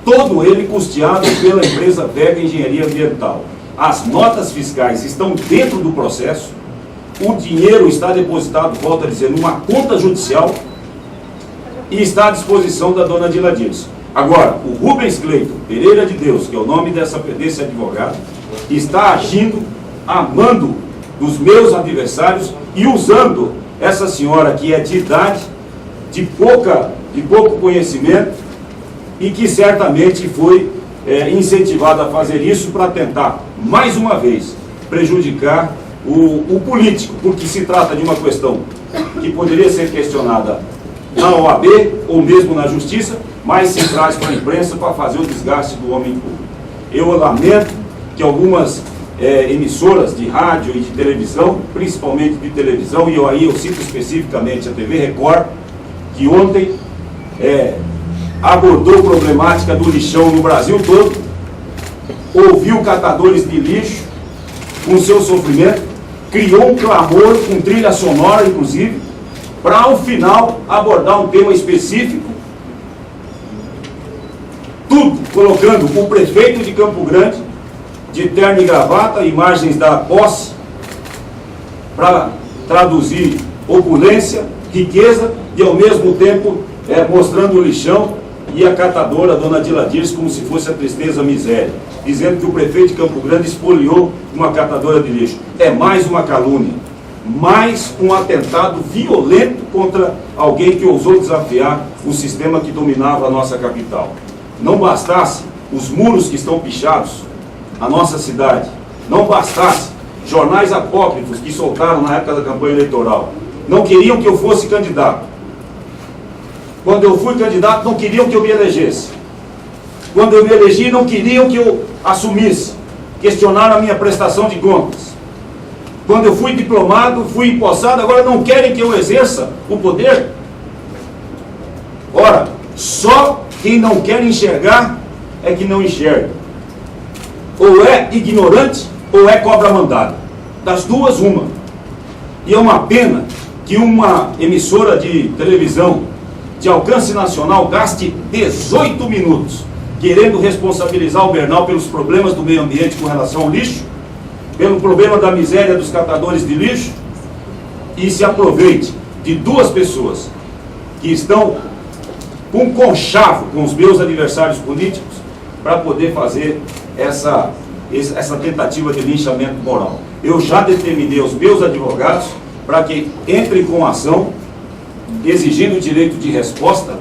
todo ele custeado pela empresa Vega Engenharia Ambiental. As notas fiscais estão dentro do processo, o dinheiro está depositado, volto a dizer, numa conta judicial e está à disposição da dona Dila Dirce. Agora, o Rubens Cleiton Pereira de Deus, que é o nome desse advogado, está agindo a mando dos meus adversários e usando essa senhora que é de idade, de pouco conhecimento e que certamente foi incentivada a fazer isso para tentar, mais uma vez, prejudicar o político, porque se trata de uma questão que poderia ser questionada na OAB ou mesmo na Justiça, mas se traz para a imprensa para fazer o desgaste do homem público. Eu lamento que algumas emissoras de rádio e de televisão, principalmente de televisão, e eu cito especificamente a TV Record, que ontem abordou a problemática do lixão no Brasil todo, ouviu catadores de lixo com seu sofrimento, criou um clamor com trilha sonora, inclusive, para ao final abordar um tema específico, tudo colocando o prefeito de Campo Grande de terno e gravata, imagens da posse, para traduzir opulência, riqueza, e ao mesmo tempo mostrando o lixão e a catadora, a dona Dila Dirce, como se fosse a tristeza, a miséria, dizendo que o prefeito de Campo Grande espoliou uma catadora de lixo. É mais uma calúnia, mais um atentado violento contra alguém que ousou desafiar o sistema que dominava a nossa capital. Não bastasse os muros que estão pichados, a nossa cidade, não bastasse jornais apócrifos que soltaram na época da campanha eleitoral, não queriam que eu fosse candidato. Quando eu fui candidato, não queriam que eu me elegesse. Quando eu me elegi, não queriam que eu assumisse. Questionaram a minha prestação de contas. Quando eu fui diplomado, fui empossado, agora não querem que eu exerça o poder? Ora, só quem não quer enxergar é que não enxerga. Ou é ignorante, ou é cobra mandada. Das duas, uma. E é uma pena que uma emissora de televisão de alcance nacional gaste 18 minutos querendo responsabilizar o Bernal pelos problemas do meio ambiente com relação ao lixo, pelo problema da miséria dos catadores de lixo, e se aproveite de duas pessoas que estão com conchavo com os meus adversários políticos para poder fazer essa tentativa de linchamento moral. Eu já determinei aos meus advogados para que entrem com ação exigindo o direito de resposta,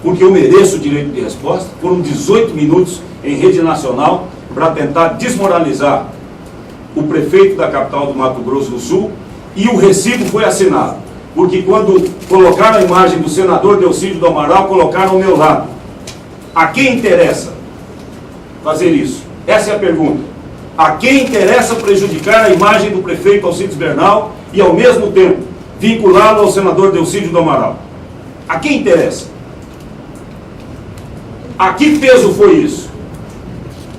porque eu mereço o direito de resposta. Foram 18 minutos em rede nacional para tentar desmoralizar o prefeito da capital do Mato Grosso do Sul, e o recibo foi assinado, porque quando colocaram a imagem do senador Delcídio do Amaral, colocaram ao meu lado. A quem interessa fazer isso? Essa é a pergunta. A quem interessa prejudicar a imagem do prefeito Alcides Bernal e, ao mesmo tempo, vinculá-lo ao senador Delcídio do Amaral? A quem interessa? A que peso foi isso?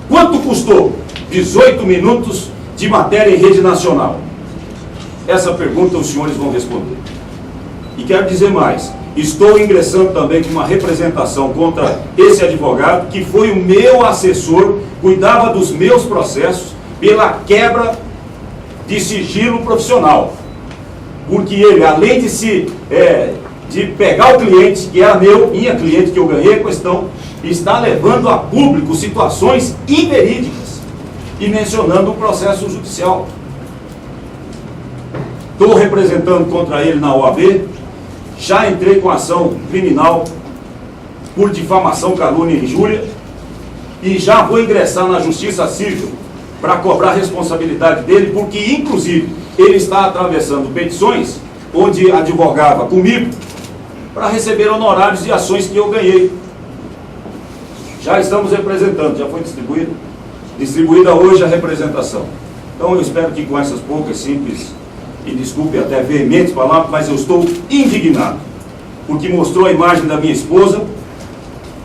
Quanto custou? 18 minutos de matéria em rede nacional. Essa pergunta os senhores vão responder. E quero dizer mais, estou ingressando também com uma representação contra esse advogado, que foi o meu assessor, cuidava dos meus processos, pela quebra de sigilo profissional. Porque ele, além de pegar o cliente, que era minha cliente, que eu ganhei a questão, está levando a público situações inverídicas e mencionando o processo judicial. Estou representando contra ele na OAB, já entrei com ação criminal por difamação, calúnia e injúria, e já vou ingressar na Justiça Civil para cobrar a responsabilidade dele, porque, inclusive, ele está atravessando petições onde advogava comigo para receber honorários de ações que eu ganhei. Já estamos representando, já foi distribuída hoje a representação. Então eu espero que com essas poucas, simples e, desculpe até veementes palavras, mas eu estou indignado, porque mostrou a imagem da minha esposa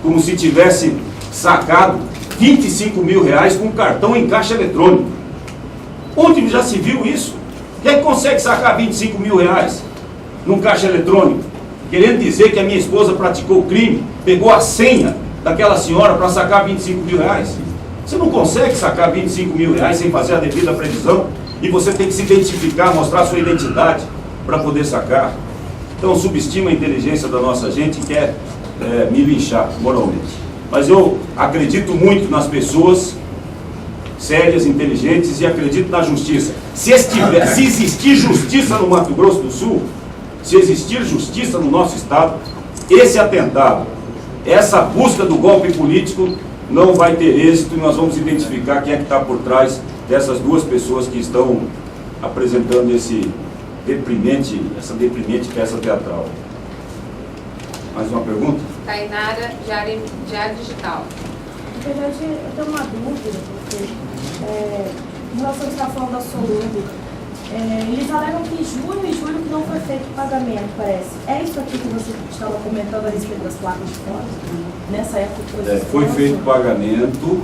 como se tivesse sacado 25 mil reais com cartão em caixa eletrônico. Onde já se viu isso? Quem consegue sacar 25 mil reais num caixa eletrônico? Querendo dizer que a minha esposa praticou crime, pegou a senha daquela senhora para sacar 25 mil reais. Você não consegue sacar 25 mil reais sem fazer a devida previsão, e você tem que se identificar, mostrar sua identidade para poder sacar. Então subestima a inteligência da nossa gente e quer me linchar moralmente. Mas eu acredito muito nas pessoas sérias, inteligentes, e acredito na justiça. Se existir justiça no Mato Grosso do Sul, se existir justiça no nosso estado, esse atentado, essa busca do golpe político não vai ter êxito, e nós vamos identificar quem é que está por trás dessas duas pessoas que estão apresentando essa deprimente peça teatral. Mais uma pergunta? Tainara, Diário Digital. Na verdade, eu tenho uma dúvida, porque em relação à falando da Solúvel, eles alegam que junho e julho que não foi feito o pagamento, parece. É isso aqui que você estava comentando a respeito das placas de fora? Nessa época foi feito o pagamento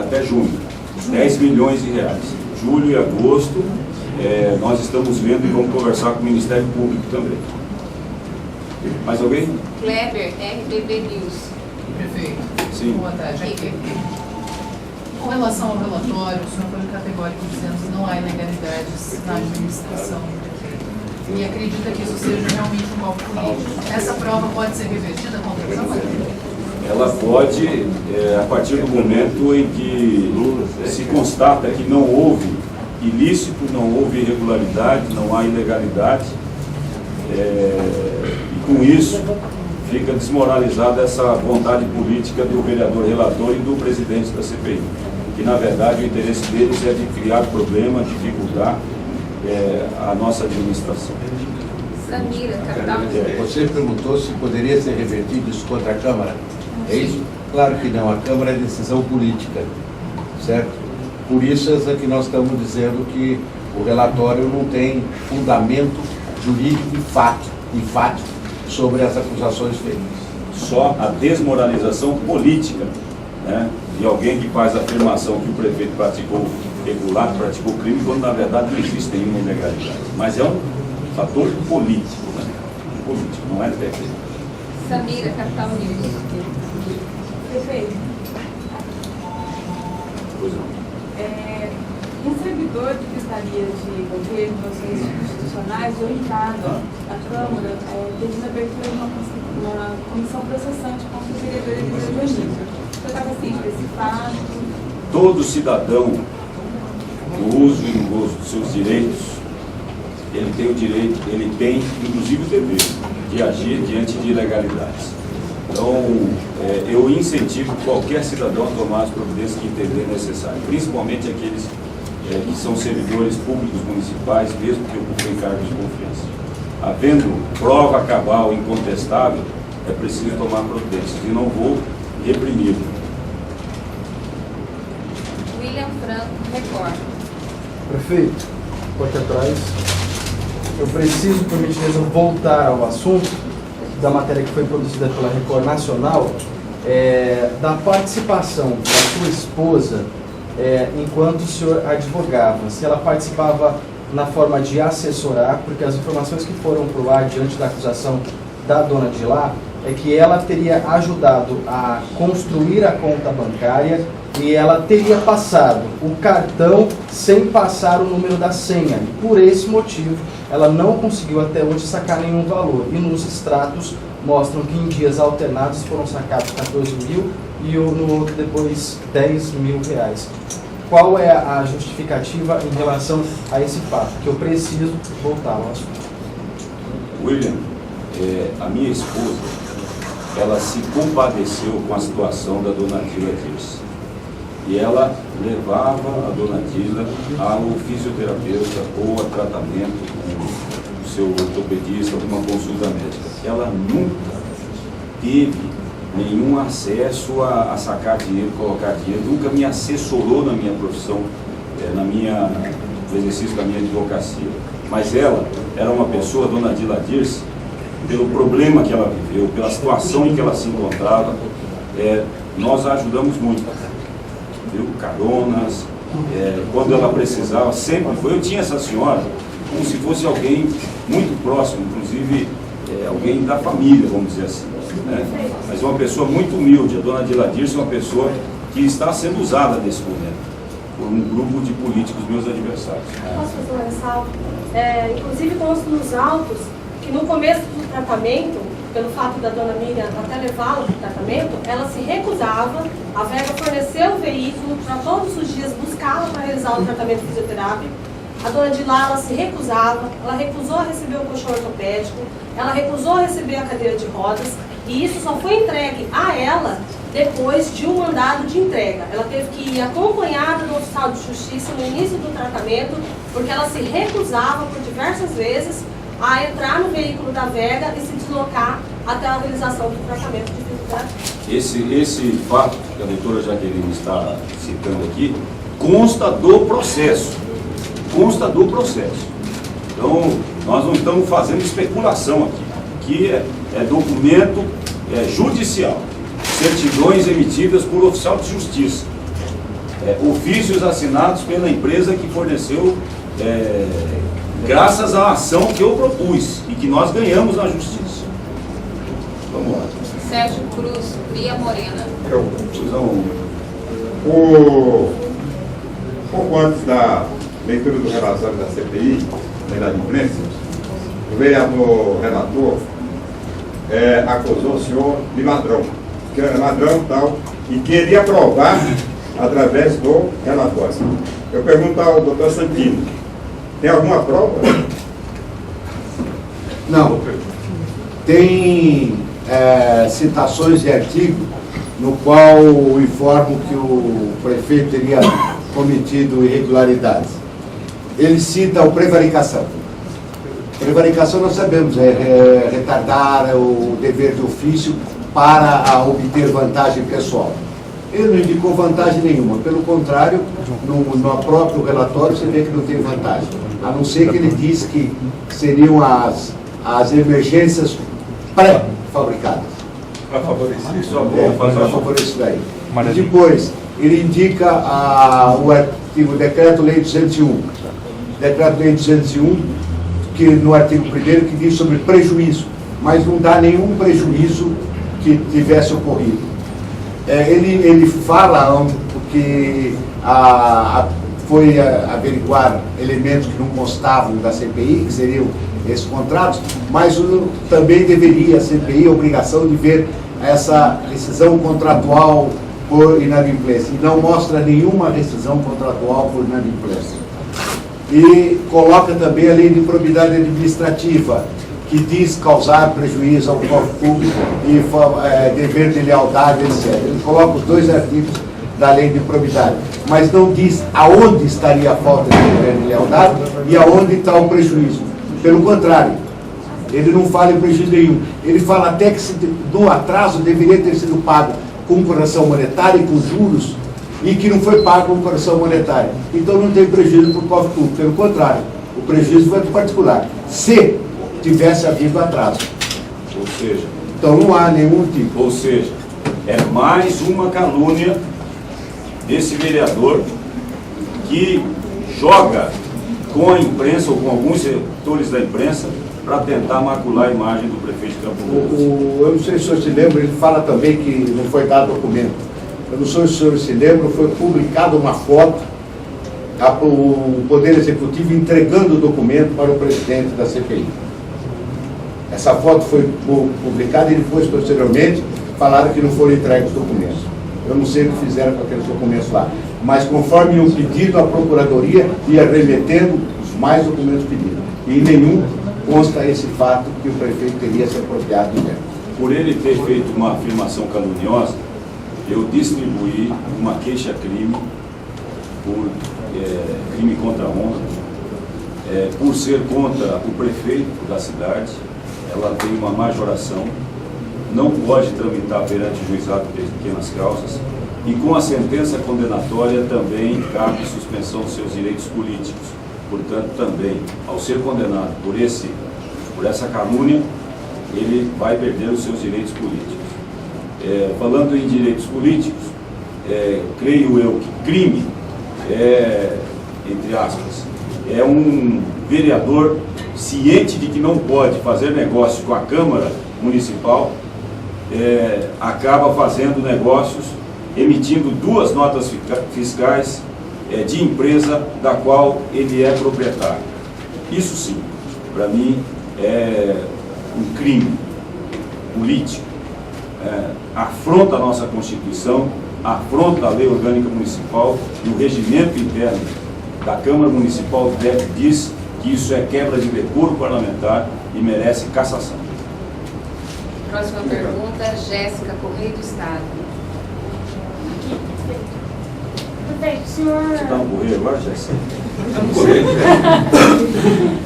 até junho, 10 milhões de reais. Julho e agosto, nós estamos vendo e vamos conversar com o Ministério Público também. Mais alguém? Kleber, RBB News. Prefeito. Sim. Boa tarde. Com relação ao relatório, o senhor foi categórico dizendo que não há ilegalidades na administração do prefeito. E acredita que isso seja realmente um golpe político. Essa prova pode ser revertida contra o senhor? Ela pode, a partir do momento em que se constata que não houve ilícito, não houve irregularidade, não há ilegalidade, e com isso fica desmoralizada essa vontade política do vereador relator e do presidente da CPI, que na verdade o interesse deles é de criar problema, dificultar a nossa administração. Samira, capital. Você perguntou se poderia ser revertido isso contra a Câmara. É isso? Claro que não. A Câmara é decisão política, certo? Por isso é que nós estamos dizendo que o relatório não tem fundamento jurídico e fato sobre as acusações feitas. Só a desmoralização política, né, de alguém que faz a afirmação que o prefeito praticou regular, praticou crime, quando na verdade não existe nenhuma ilegalidade. Mas é um fator político, né? Político, não é técnico. Samira, capital News. Prefeito, Pois não. um servidor de Secretaria de Governo e Relações Institucionais foi indicado à Câmara pedindo a abertura de uma comissão processante contra o vereador Eliseu Dionísio. Você está ciente desse fato? Todo cidadão, no uso e no gozo dos seus direitos, ele tem o direito, ele tem inclusive o dever de agir diante de ilegalidades. Então, eu incentivo qualquer cidadão a tomar as providências que entender necessário, principalmente aqueles que são servidores públicos municipais, mesmo que ocupem cargos de confiança. Havendo prova cabal incontestável, é preciso tomar providências, e não vou reprimir. William Franco, Record. Prefeito, aqui atrás, eu preciso, por gentileza, voltar ao assunto da matéria que foi produzida pela Record Nacional, da participação da sua esposa enquanto o senhor advogava. Se ela participava na forma de assessorar, porque as informações que foram para o ar diante da acusação da dona Dilá é que ela teria ajudado a construir a conta bancária e ela teria passado o cartão sem passar o número da senha. E por esse motivo, ela não conseguiu até hoje sacar nenhum valor. E nos extratos mostram que em dias alternados foram sacados 14 mil e no outro depois 10 mil reais. Qual é a justificativa em relação a esse fato? Que eu preciso voltar ao assunto. William, a minha esposa, ela se compadeceu com a situação da dona Dila Dirce. E ela levava a dona Dila ao fisioterapeuta ou a tratamento com o seu ortopedista, alguma consulta médica. Ela nunca teve nenhum acesso a sacar dinheiro, colocar dinheiro, nunca me assessorou na minha profissão, no exercício da minha advocacia. Mas ela era uma pessoa, dona Dila Dirce, pelo problema que ela viveu, pela situação em que ela se encontrava, nós a ajudamos muito. Deu caronas, quando ela precisava, sempre foi. Eu tinha essa senhora como se fosse alguém muito próximo, inclusive alguém da família, vamos dizer assim. Né? Mas uma pessoa muito humilde. A dona Dila Dirce é uma pessoa que está sendo usada nesse momento por um grupo de políticos, meus adversários. Posso fazer uma ressalva? Inclusive consta nos autos que no começo do tratamento, pelo fato da dona Miriam até levá-la para o tratamento, ela se recusava, a Vega forneceu o veículo para todos os dias buscá-la para realizar o tratamento fisioterápico. A dona Dilá, ela se recusava, ela recusou a receber o colchão ortopédico, ela recusou a receber a cadeira de rodas, e isso só foi entregue a ela depois de um mandado de entrega. Ela teve que ir acompanhada do oficial de justiça no início do tratamento, porque ela se recusava por diversas vezes a entrar no veículo da Vega e se deslocar até a realização do tratamento de fisioterapia. Esse fato que a doutora Jaqueline está citando aqui consta do processo. Consta do processo. Então, nós não estamos fazendo especulação aqui. Aqui é documento judicial. Certidões emitidas por oficial de justiça. Ofícios assinados pela empresa que forneceu, graças à ação que eu propus e que nós ganhamos na justiça. Vamos lá. Sérgio Cruz, Via Morena. Pouco antes da leitura do relatório da CPI, da imprensa, o vereador relator acusou o senhor de ladrão, que era ladrão e tal, e queria provar através do relatório. Eu pergunto ao doutor Santini, tem alguma prova? Não. Tem citações de artigo no qual informo que o prefeito teria cometido irregularidades. Ele cita o prevaricação. Prevaricação nós sabemos, é retardar o dever de ofício para obter vantagem pessoal. Ele não indicou vantagem nenhuma, pelo contrário, no próprio relatório você vê que não tem vantagem, a não ser que ele diz que seriam as emergências pré-fabricadas. Para favorecer isso, para favorecer isso daí. Depois, ele indica o Decreto-Lei 201. Decreto-Lei 201, que no artigo 1º, que diz sobre prejuízo, mas não dá nenhum prejuízo que tivesse ocorrido. Ele fala que foi averiguar elementos que não constavam da CPI, que seriam esses contratos, mas também deveria a CPI a obrigação de ver essa rescisão contratual por inadimplência. E não mostra nenhuma rescisão contratual por inadimplência. E coloca também a lei de probidade administrativa, que diz causar prejuízo ao cofre público e dever de lealdade, etc. Ele coloca os 2 artigos da lei de probidade, mas não diz aonde estaria a falta de dever de lealdade e aonde está o prejuízo. Pelo contrário, ele não fala em prejuízo nenhum. Ele fala até que no atraso deveria ter sido pago com correção monetária e com juros, e que não foi pago com correção monetária. Então não tem prejuízo para o cofre público. Pelo contrário, o prejuízo foi do particular. Se tivesse havido atraso. Ou seja... Então não há nenhum tipo. Ou seja, é mais uma calúnia desse vereador que joga com a imprensa ou com alguns setores da imprensa para tentar macular a imagem do prefeito de Campo Grande. Eu não sei se o senhor se lembra, ele fala também que não foi dado documento. Eu não sei se o senhor se lembra, foi publicada uma foto, o Poder Executivo entregando o documento para o presidente da CPI. Essa foto foi publicada e depois, posteriormente, falaram que não foram entregues os documentos. Eu não sei o que fizeram com aqueles documentos lá. Mas conforme o pedido, a Procuradoria ia remetendo os mais documentos pedidos. E em nenhum consta esse fato que o prefeito teria se apropriado do verbo. Por ele ter feito uma afirmação caluniosa, eu distribuí uma queixa-crime por crime contra a honra, por ser contra o prefeito da cidade. Ela tem uma majoração, não pode tramitar perante o juizado de pequenas causas, e com a sentença condenatória também cabe suspensão dos seus direitos políticos. Portanto, também, ao ser condenado por essa calúnia, ele vai perder os seus direitos políticos. Falando em direitos políticos, creio eu que crime entre aspas, é um vereador ciente de que não pode fazer negócio com a Câmara Municipal, acaba fazendo negócios, emitindo 2 notas fiscais de empresa da qual ele é proprietário. Isso sim, para mim, é um crime político, afronta a nossa Constituição, afronta a Lei Orgânica Municipal e o regimento interno da Câmara Municipal diz que isso é quebra de decoro parlamentar e merece cassação. Próxima pergunta, Jéssica, Correio do Estado. Você está no Correio agora, Jéssica? Está no Correio?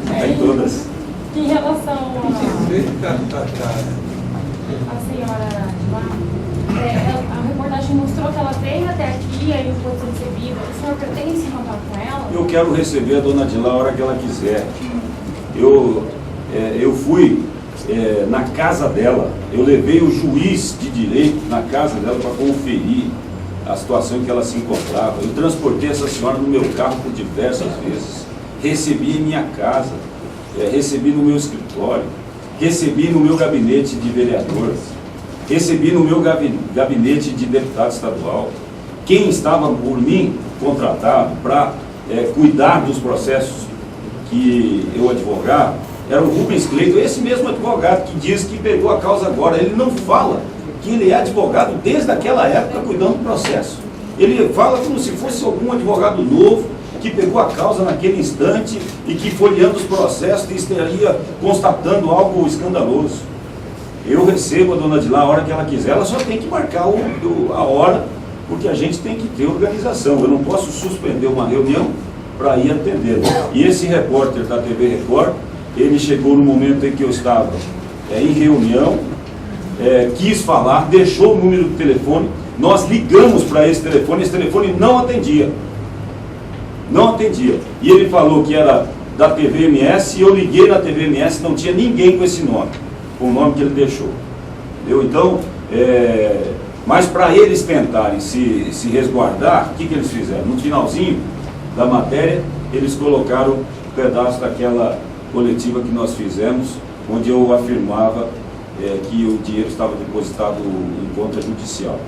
Está em todas. Em relação a senhora lá, a reportagem mostrou que ela veio até aqui, aí não foi recebida. O senhor pretende se encontrar com ela? Eu quero receber a dona Dilá a hora que ela quiser. Eu fui na casa dela, eu levei o juiz de direito na casa dela para conferir a situação em que ela se encontrava. Eu transportei essa senhora no meu carro por diversas vezes, recebi em minha casa, recebi no meu escritório, recebi no meu gabinete de vereador, recebi no meu gabinete de deputado estadual. Quem estava por mim contratado para cuidar dos processos que eu advogava era o Rubens Cleiton, esse mesmo advogado que diz que pegou a causa agora. Ele não fala que ele é advogado desde aquela época cuidando do processo. Ele fala como se fosse algum advogado novo que pegou a causa naquele instante e que folheando os processos estaria constatando algo escandaloso. Eu recebo a dona Dilar a hora que ela quiser, ela só tem que marcar a hora, porque a gente tem que ter organização. Eu não posso suspender uma reunião para ir atendê-la. E esse repórter da TV Record, ele chegou no momento em que eu estava em reunião, quis falar, deixou o número do telefone, nós ligamos para esse telefone não atendia. Não atendia. E ele falou que era da TVMS, e eu liguei na TVMS, não tinha ninguém com esse nome, com o nome que ele deixou. Entendeu? Então, mas para eles tentarem se resguardar, o que eles fizeram? No finalzinho da matéria, eles colocaram um pedaço daquela coletiva que nós fizemos, onde eu afirmava que o dinheiro estava depositado em conta judicial.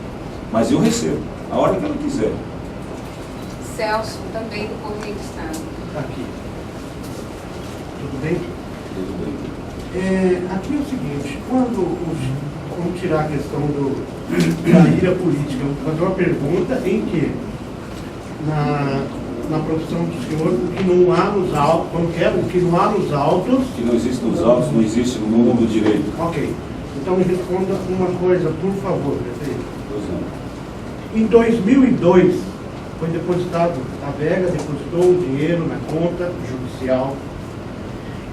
Mas eu recebo, a hora que ela quiser. Celso, também do Correio do Estado. Aqui. Tudo bem? Tudo bem. Aqui é o seguinte, vamos tirar a questão da ira política, eu vou fazer uma pergunta em que, na profissão do senhor, o que não há nos autos, o que não há nos autos... O que não existe nos autos, não existe no mundo do direito. Ok. Então me responda uma coisa, por favor, prefeito. Pois não. Em 2002, foi depositado, a Vega depositou o dinheiro na conta judicial,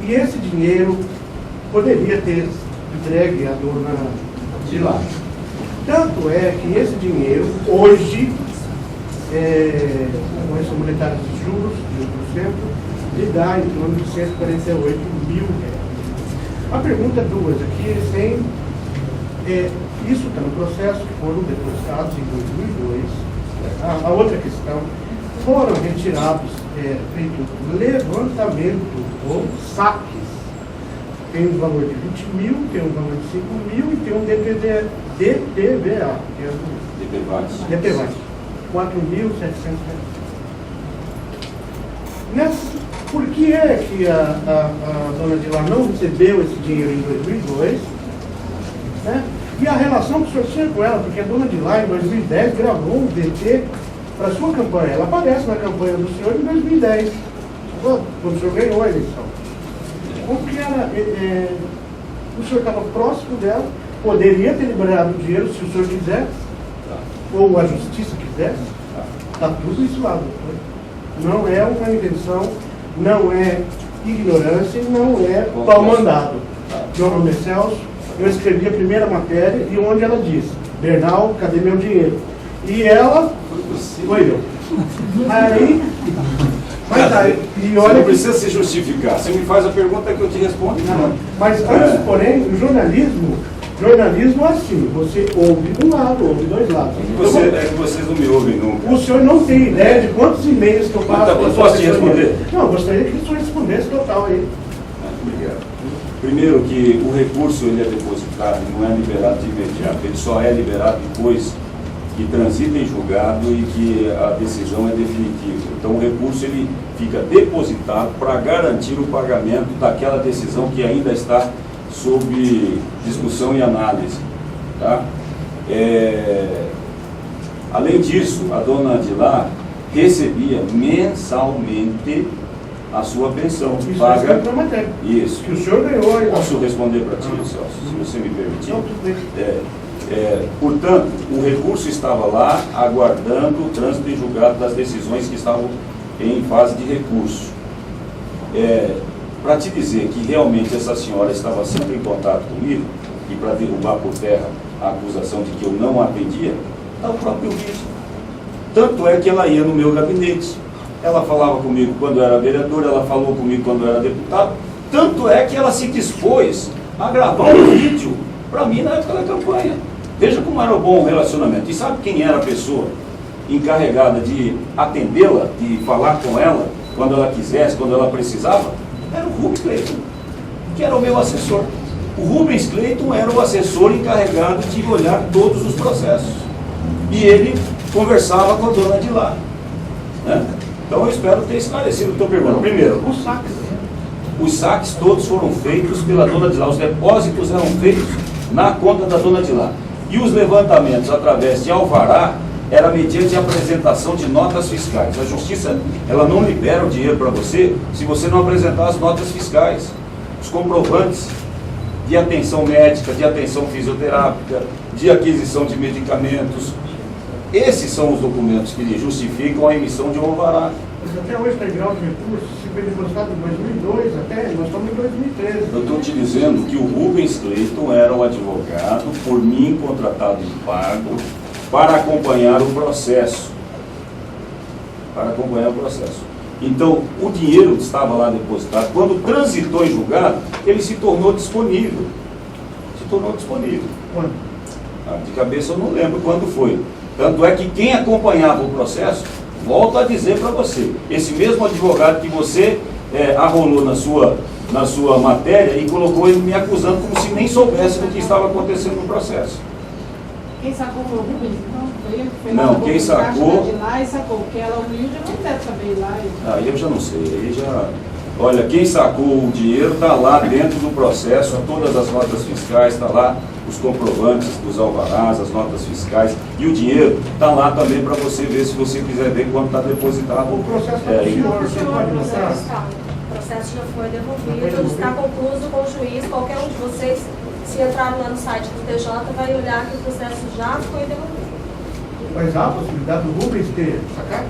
e esse dinheiro poderia ter entregue à dona Dilar. Tanto é que esse dinheiro, hoje, com essa monetária de juros, de 1%, lhe dá em torno de 148 mil reais. A pergunta é duas aqui, eles têm, isso está no processo, que foram depositados em 2002. A outra questão, foram retirados, feito levantamento ou saques. Tem um valor de 20 mil, tem um valor de 5 mil e tem um DPVA, que é o DPVAT, 4.700 reais. Por que é que a dona Dilar não recebeu esse dinheiro em 2002? Né? E a relação que o senhor tinha com ela, porque a dona Dilar, em 2010, gravou um VT para a sua campanha. Ela aparece na campanha do senhor em 2010, quando o senhor ganhou a eleição. Como que era, o senhor estava próximo dela, poderia ter liberado o dinheiro se o senhor quiser, ou a justiça quisesse, está tudo isso lá. Não é uma invenção, não é ignorância, não é pau mandado. Meu nome é Celso, eu escrevi a primeira matéria e onde ela disse, Bernal, cadê meu dinheiro? E ela, foi eu. Aí, mas aí, e olha, você não precisa se justificar, você me faz a pergunta que eu te respondo. Não, mas antes, porém, o jornalismo é assim, você ouve um lado, ouve dois lados. Vocês não me ouvem nunca. O senhor não tem ideia de quantos e-mails que eu passo. Eu posso te responder? Não, eu gostaria que o senhor respondesse total aí. Obrigado. Primeiro que o recurso ele é depositado, não é liberado de imediato, ele só é liberado depois que transita em julgado e que a decisão é definitiva. Então o recurso ele fica depositado para garantir o pagamento daquela decisão que ainda está sob discussão e análise. Tá? Além disso, a dona Dilar recebia mensalmente a sua pensão. Isso paga. Isso. Que o senhor ganhou. Posso responder para ti, Celso, se você me permitir? Não, tudo bem. Portanto, o recurso estava lá aguardando o trânsito em julgado das decisões que estavam em fase de recurso. Para te dizer que realmente essa senhora estava sempre em contato comigo e para derrubar por terra a acusação de que eu não atendia, está o próprio vídeo. Tanto é que ela ia no meu gabinete, ela falava comigo quando era vereador, ela falou comigo quando era deputado, tanto é que ela se dispôs a gravar um vídeo para mim na época da campanha. Veja como era o bom relacionamento. E sabe quem era a pessoa encarregada de atendê-la, de falar com ela quando ela quisesse, quando ela precisava? Era o Rubens Clayton, que era o meu assessor. O Rubens Clayton era o assessor encarregado de olhar todos os processos. E ele conversava com a dona Dilar. Né? Então eu espero ter esclarecido a tua pergunta. Primeiro, os saques todos foram feitos pela dona Dilar. Os depósitos eram feitos na conta da dona Dilar. E os levantamentos através de alvará era mediante a apresentação de notas fiscais. A justiça, ela não libera o dinheiro para você se você não apresentar as notas fiscais, os comprovantes. de atenção médica, de atenção fisioterápica, de aquisição de medicamentos. Esses são os documentos que justificam a emissão de um alvará. Mas até hoje está em grau de recurso, se foi depositado em 2002, até nós estamos em 2013. Eu estou te dizendo que o Rubens Clayton era um advogado, por mim, contratado e pago, para acompanhar o processo. Então, o dinheiro que estava lá depositado, quando transitou em julgado, ele se tornou disponível. Quando? De cabeça eu não lembro quando foi. Tanto é que quem acompanhava o processo, volto a dizer para você, esse mesmo advogado que você arrolou na sua matéria e colocou ele me acusando como se nem soubesse do que estava acontecendo no processo. Quem sacou foi o Rubens, então? Foi ele que foi Não, lá, quem sacou... de lá e sacou, porque ela, o Will já não deve saber lá. Aí eu já não sei, Olha, quem sacou o dinheiro está lá dentro do processo, todas as notas fiscais, está lá os comprovantes dos alvarás, as notas fiscais, e o dinheiro está lá também para você ver, se você quiser ver quanto está depositado. O processo está O processo já foi devolvido, está concluído com o juiz. Qualquer um de vocês, se entrar lá no site do TJ, vai olhar que o processo já foi devolvido. Mas há a possibilidade do Rubens ter sacado?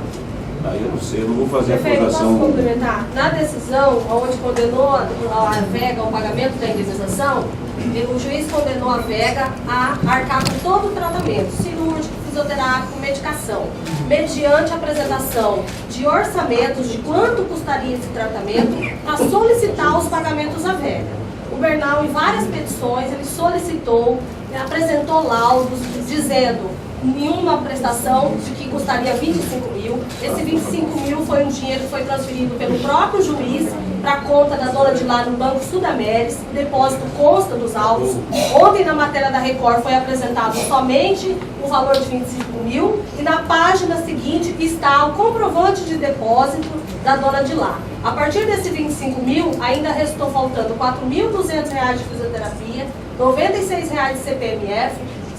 Aí eu não sei, eu não vou fazer Prefeito, acusação. posso complementar? Na decisão, onde condenou a VEGA ao pagamento da indenização, o juiz condenou a VEGA a arcar com todo o tratamento cirúrgico, fisioterápico, medicação, mediante a apresentação de orçamentos de quanto custaria esse tratamento para solicitar os pagamentos à VEGA. O Bernal, em várias petições, ele solicitou, apresentou laudos dizendo em uma prestação de que custaria 25 mil. Esse 25 mil foi um dinheiro que foi transferido pelo próprio juiz para a conta da dona de lá no Banco Sudameris. O depósito consta dos autos. Ontem, na matéria da Record, foi apresentado somente o valor de 25 mil e na página seguinte está o comprovante de depósito da dona de lá. A partir desse 25 mil, ainda restou faltando R$ 4.200 de fisioterapia, R$ 96 de CPMF,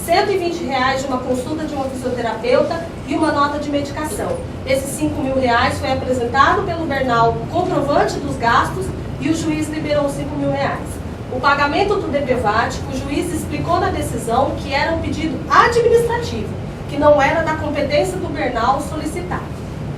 R$120 de uma consulta de uma fisioterapeuta e uma nota de medicação. Esses R$ 5.000 foi apresentado pelo Bernal comprovante dos gastos e o juiz liberou R$ 5.000. O pagamento do DPVAT, o juiz explicou na decisão que era um pedido administrativo, que não era da competência do Bernal solicitar.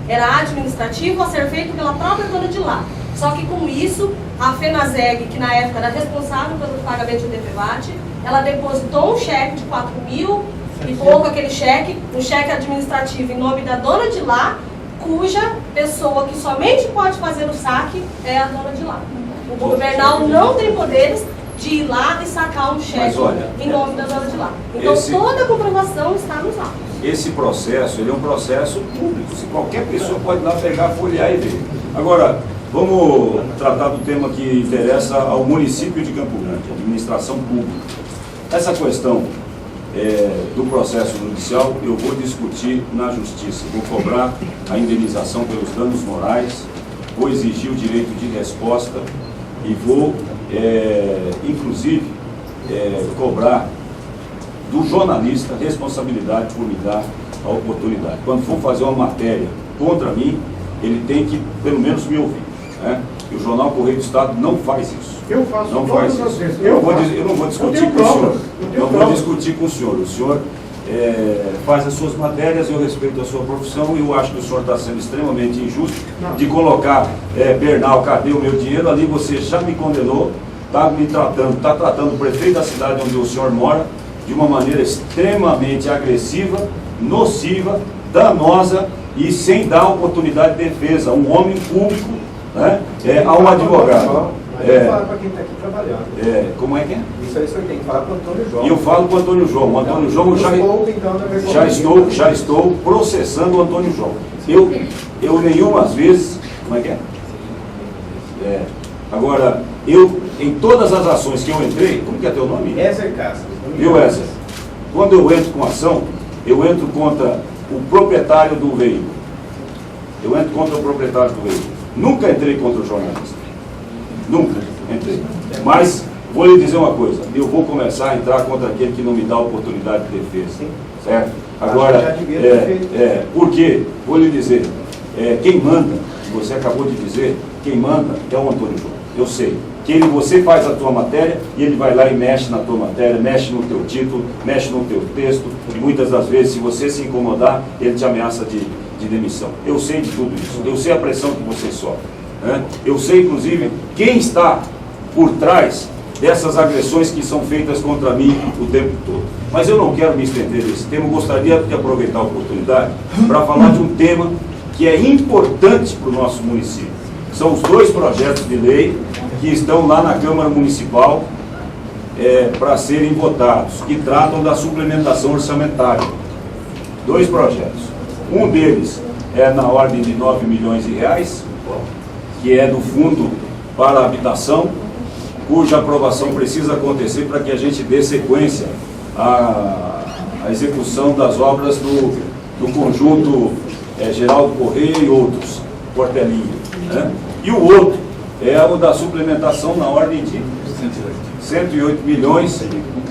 Era administrativo a ser feito pela própria dona de lá. Só que com isso, a FENASEG, que na época era responsável pelo pagamento do DPVAT, ela depositou um cheque de 4 mil e pouco, aquele cheque, um cheque administrativo em nome da dona de lá, cuja pessoa que somente pode fazer o saque é a dona de lá. O governal não tem poderes de ir lá e sacar um cheque em nome da dona de lá. Então toda a comprovação está nos autos. Esse processo, ele é um processo público. Se qualquer pessoa pode ir lá pegar, folhear e ver. Agora, vamos tratar do tema que interessa ao município de Campo Grande, administração pública. Essa questão do processo judicial eu vou discutir na justiça. Vou cobrar a indenização pelos danos morais, vou exigir o direito de resposta e vou, inclusive, cobrar do jornalista responsabilidade por me dar a oportunidade. Quando for fazer uma matéria contra mim, ele tem que, pelo menos, me ouvir. Né? E o Jornal Correio do Estado não faz isso. Eu faço não faz isso. Eu não vou discutir com o senhor. Não vou discutir com o senhor. O senhor faz as suas matérias, eu respeito a sua profissão e eu acho que o senhor está sendo extremamente injusto de colocar Bernal, cadê o meu dinheiro? Ali você já me condenou, está me tratando, está tratando o prefeito da cidade onde o senhor mora de uma maneira extremamente agressiva, nociva, danosa e sem dar oportunidade de defesa. Um homem público, né, a um advogado. Fala para quem está aqui trabalhando. Como é que é? Isso aí o senhor tem que falar para o Antônio João. E eu falo com o Antônio João. O Antônio João já estou processando o Antônio João. Eu nenhumas vezes. Como é que é? Agora, em todas as ações que eu entrei, como que é teu nome? Ézer Castro. Viu, Ézer? Quando eu entro com ação, eu entro contra o proprietário do veículo. Nunca entrei contra o jornalista. Nunca entrei. Mas vou lhe dizer uma coisa, eu vou começar a entrar contra aquele que não me dá oportunidade de defesa. Certo? Agora, porque, vou lhe dizer, quem manda, você acabou de dizer, quem manda é o Antônio João. Eu sei. que você faz a tua matéria e ele vai lá e mexe na tua matéria, mexe no teu título, mexe no teu texto, e muitas das vezes, se você se incomodar, ele te ameaça de demissão. Eu sei de tudo isso, eu sei a pressão que você sofre, né? Eu sei, inclusive, quem está por trás dessas agressões que são feitas contra mim o tempo todo. Mas eu não quero me estender nesse tema, eu gostaria de aproveitar a oportunidade para falar de um tema que é importante para o nosso município. São os 2 projetos de lei que estão lá na Câmara Municipal para serem votados, que tratam da suplementação orçamentária. 2 projetos. Um deles é na ordem de 9 milhões de reais, que é do Fundo para a Habitação, cuja aprovação precisa acontecer para que a gente dê sequência à execução das obras do conjunto Geraldo Correia e outros, Portelinha, né? E o outro é o da suplementação na ordem de 108 milhões,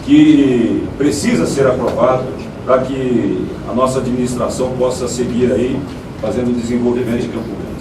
que precisa ser aprovado para que a nossa administração possa seguir aí fazendo o desenvolvimento de Campo Grande.